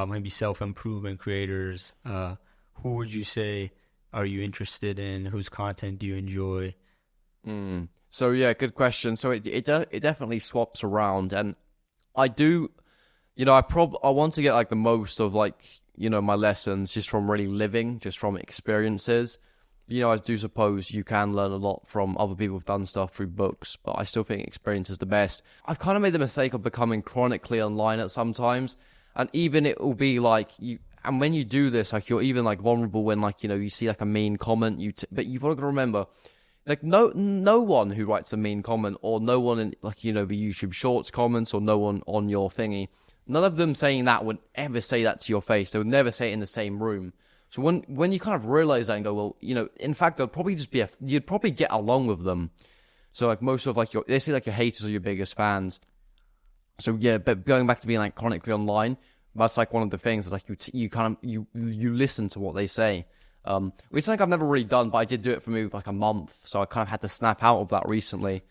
Speaker 2: maybe self-improvement creators, who would you say are you interested in? Whose content do you enjoy?
Speaker 1: So yeah, good question. So it definitely swaps around, and I do, I want to get like the most of like, my lessons just from really living, just from experiences. I do suppose you can learn a lot from other people who've done stuff through books, but I still think experience is the best. I've kind of made the mistake of becoming chronically online at sometimes, and even it will be like and when you do this, like you're even like vulnerable when like, you see like a mean comment, but you've got to remember, like no one who writes a mean comment, or no one in like, the YouTube Shorts comments, or no one on your thingy, none of them saying that would ever say that to your face. They would never say it in the same room. So when you kind of realize that and go, well, in fact, they'll probably just you'd probably get along with them. So like most of like they say like your haters are your biggest fans. So yeah, but going back to being like chronically online, that's like one of the things is like you listen to what they say. Which I think I've never really done, but I did do it for maybe like a month. So I kind of had to snap out of that recently.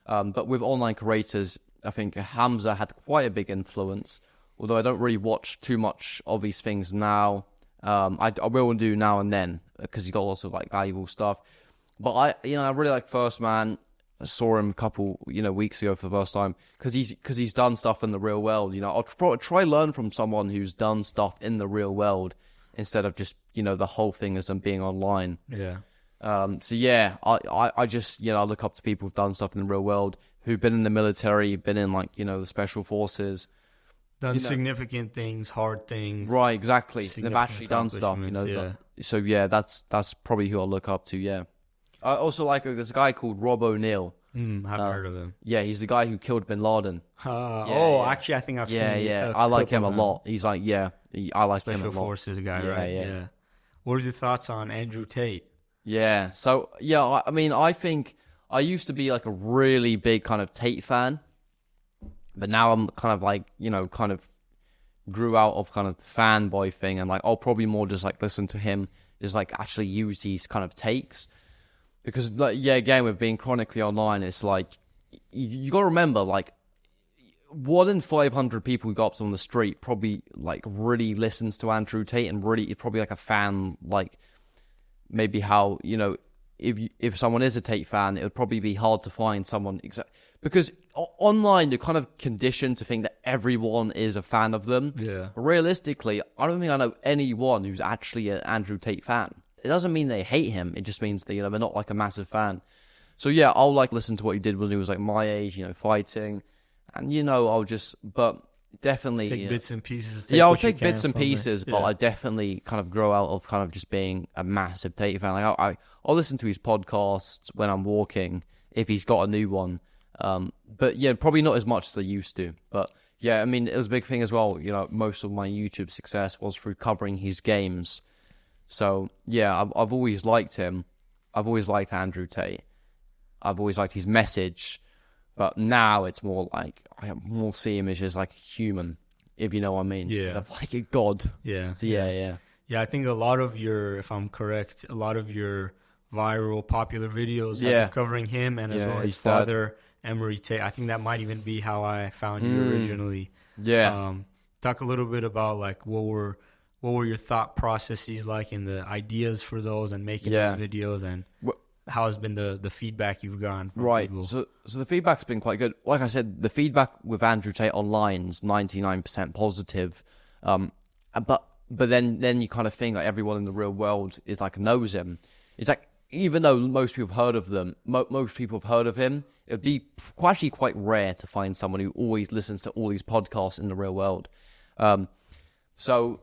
Speaker 1: But with online creators, I think Hamza had quite a big influence although I don't really watch too much of these things now. I will do now and then because he's got lots of like valuable stuff. But I really like First Man. I saw him a couple, weeks ago for the first time because he's done stuff in the real world. I'll try learn from someone who's done stuff in the real world instead of just the whole thing as them being online.
Speaker 2: Yeah.
Speaker 1: So yeah, I just I look up to people who've done stuff in the real world, who've been in the military, been in like the special forces,
Speaker 2: done significant things, hard things.
Speaker 1: Right, exactly. They've actually done stuff.
Speaker 2: Yeah.
Speaker 1: So yeah, that's probably who I look up to. Yeah. I also like there's a guy called Rob O'Neill.
Speaker 2: I've heard of him.
Speaker 1: Yeah, he's the guy who killed Bin Laden.
Speaker 2: Actually, I think I've seen.
Speaker 1: Yeah, I like him a lot. He's like, I like him a lot.
Speaker 2: Special Forces guy, right? Yeah. What are your thoughts on Andrew Tate?
Speaker 1: Yeah. So I think I used to be like a really big kind of Tate fan, but now I'm kind of like kind of grew out of kind of the fanboy thing, and like I'll probably more just like listen to him, just like actually use these kind of takes. Because, again, with being chronically online, it's like, you got to remember, like, 1 in 500 people who go up to on the street probably, like, really listens to Andrew Tate and really, probably like a fan, like, maybe how, if someone is a Tate fan, it would probably be hard to find someone, because online, you're kind of conditioned to think that everyone is a fan of them.
Speaker 2: Yeah.
Speaker 1: But realistically, I don't think I know anyone who's actually an Andrew Tate fan. It doesn't mean they hate him. It just means that, they're not like a massive fan. So yeah, I'll like listen to what he did when he was like my age, fighting. And, but definitely.
Speaker 2: Take bits and pieces.
Speaker 1: I'll take bits and pieces, but I definitely kind of grow out of kind of just being a massive Tate fan. Like I'll listen to his podcasts when I'm walking, if he's got a new one. But yeah, probably not as much as I used to. But yeah, I mean, it was a big thing as well. Most of my YouTube success was through covering his games. So, yeah, I've always liked him. I've always liked Andrew Tate. I've always liked his message. But now it's more like, I more see him as just like a human, if you know what I mean.
Speaker 2: Yeah.
Speaker 1: Instead of like a god.
Speaker 2: Yeah.
Speaker 1: So, yeah.
Speaker 2: Yeah, I think a lot of if I'm correct, a lot of your viral, popular videos have been covering him and as well his father, Emery Tate. I think that might even be how I found you originally.
Speaker 1: Yeah.
Speaker 2: Talk a little bit about like what were your thought processes like and the ideas for those and making those videos, and how has been the feedback you've gotten from people?
Speaker 1: So the feedback's been quite good. Like I said, the feedback with Andrew Tate online is 99% positive. But then you kind of think like everyone in the real world is like knows him. It's like even though most people have heard of them, most people have heard of him, it would be actually quite rare to find someone who always listens to all these podcasts in the real world. So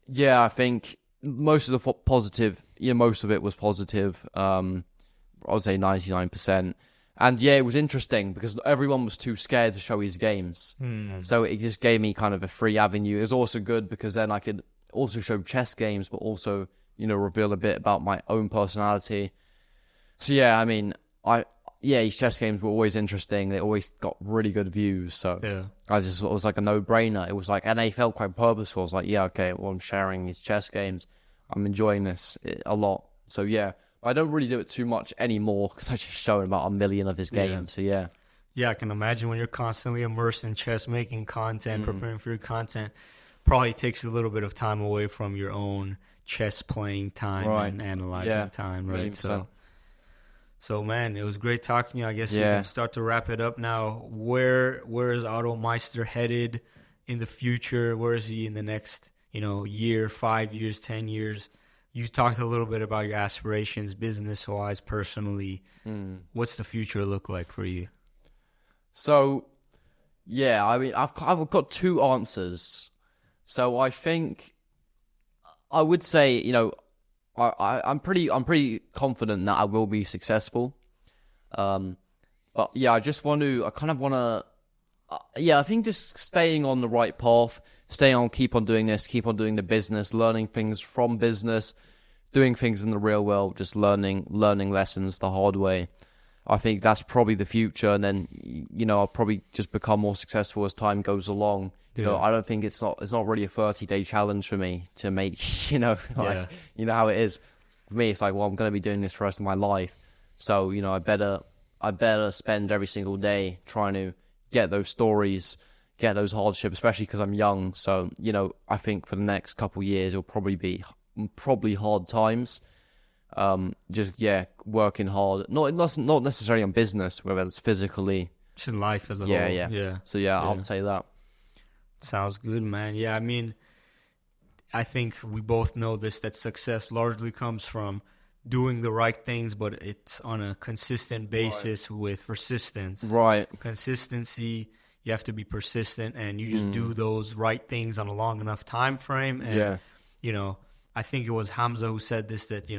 Speaker 1: yeah, I think most of the positive, most of it was positive. I would say 99%. And yeah, it was interesting because everyone was too scared to show his games. So it just gave me kind of a free avenue. It was also good because then I could also show chess games, but also, reveal a bit about my own personality. So yeah, I mean, his chess games were always interesting. They always got really good views. So it was like a no-brainer. It was like, and they felt quite purposeful. I was like, yeah, okay, well, I'm sharing his chess games. I'm enjoying this a lot. So yeah, I don't really do it too much anymore because I just show about 1 million of his games. So yeah.
Speaker 2: Yeah, I can imagine when you're constantly immersed in chess, making content, preparing for your content, probably takes a little bit of time away from your own chess playing time and analyzing time, right?
Speaker 1: 100%.
Speaker 2: So man, it was great talking to you. I guess we can start to wrap it up now. Where is OttoMeister headed in the future? Where is he in the next, year, 5 years, 10 years? You talked a little bit about your aspirations, business-wise, personally. What's the future look like for you?
Speaker 1: So, yeah, I mean, I've got two answers. So I think I would say, I'm pretty confident that I will be successful. But yeah, I think just staying on the right path, keep on doing this, keep on doing the business, learning things from business, doing things in the real world, just learning lessons the hard way. I think that's probably the future. And then, I'll probably just become more successful as time goes along. I don't think it's not really a 30-day challenge for me to make, you know how it is. For me, it's like, well, I'm going to be doing this for the rest of my life. So, I better spend every single day trying to get those stories, get those hardships, especially because I'm young. So, I think for the next couple of years, it'll probably be hard times. Just working hard, not necessarily on business, whether it's physically,
Speaker 2: just in life as a whole.
Speaker 1: Yeah. So I would say that.
Speaker 2: Sounds good, man. Yeah, I mean, I think we both know this, that success largely comes from doing the right things, but it's on a consistent basis with persistence.
Speaker 1: Right.
Speaker 2: Consistency, you have to be persistent, and you just do those right things on a long enough time frame. And, I think it was Hamza who said this, that,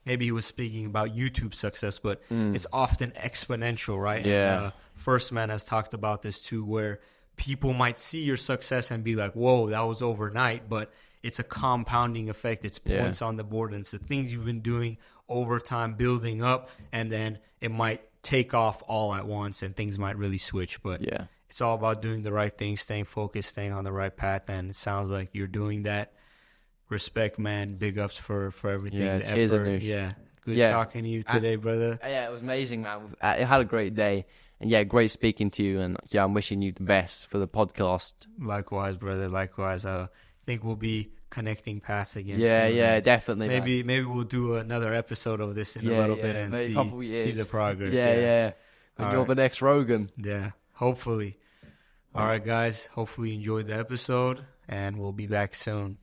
Speaker 2: maybe he was speaking about YouTube success, but it's often exponential, right?
Speaker 1: Yeah.
Speaker 2: And, First Man has talked about this too, where people might see your success and be like, whoa, that was overnight, but it's a compounding effect. It's points on the board, and it's the things you've been doing over time, building up, and then it might take off all at once and things might really switch. But it's all about doing the right thing, staying focused, staying on the right path, and it sounds like you're doing that. Respect, man. Big ups for everything. The
Speaker 1: cheers,
Speaker 2: effort.
Speaker 1: Anush.
Speaker 2: Yeah. Good talking to you today, brother.
Speaker 1: Yeah, it was amazing, man. I had a great day. And great speaking to you. And I'm wishing you the best for the podcast.
Speaker 2: Likewise, brother. Likewise. I think we'll be connecting paths again.
Speaker 1: Soon. Definitely.
Speaker 2: Maybe we'll do another episode of this in a little bit and see the progress.
Speaker 1: Yeah. And you're the next Rogan.
Speaker 2: Yeah, hopefully. All right, guys. Hopefully you enjoyed the episode, and we'll be back soon.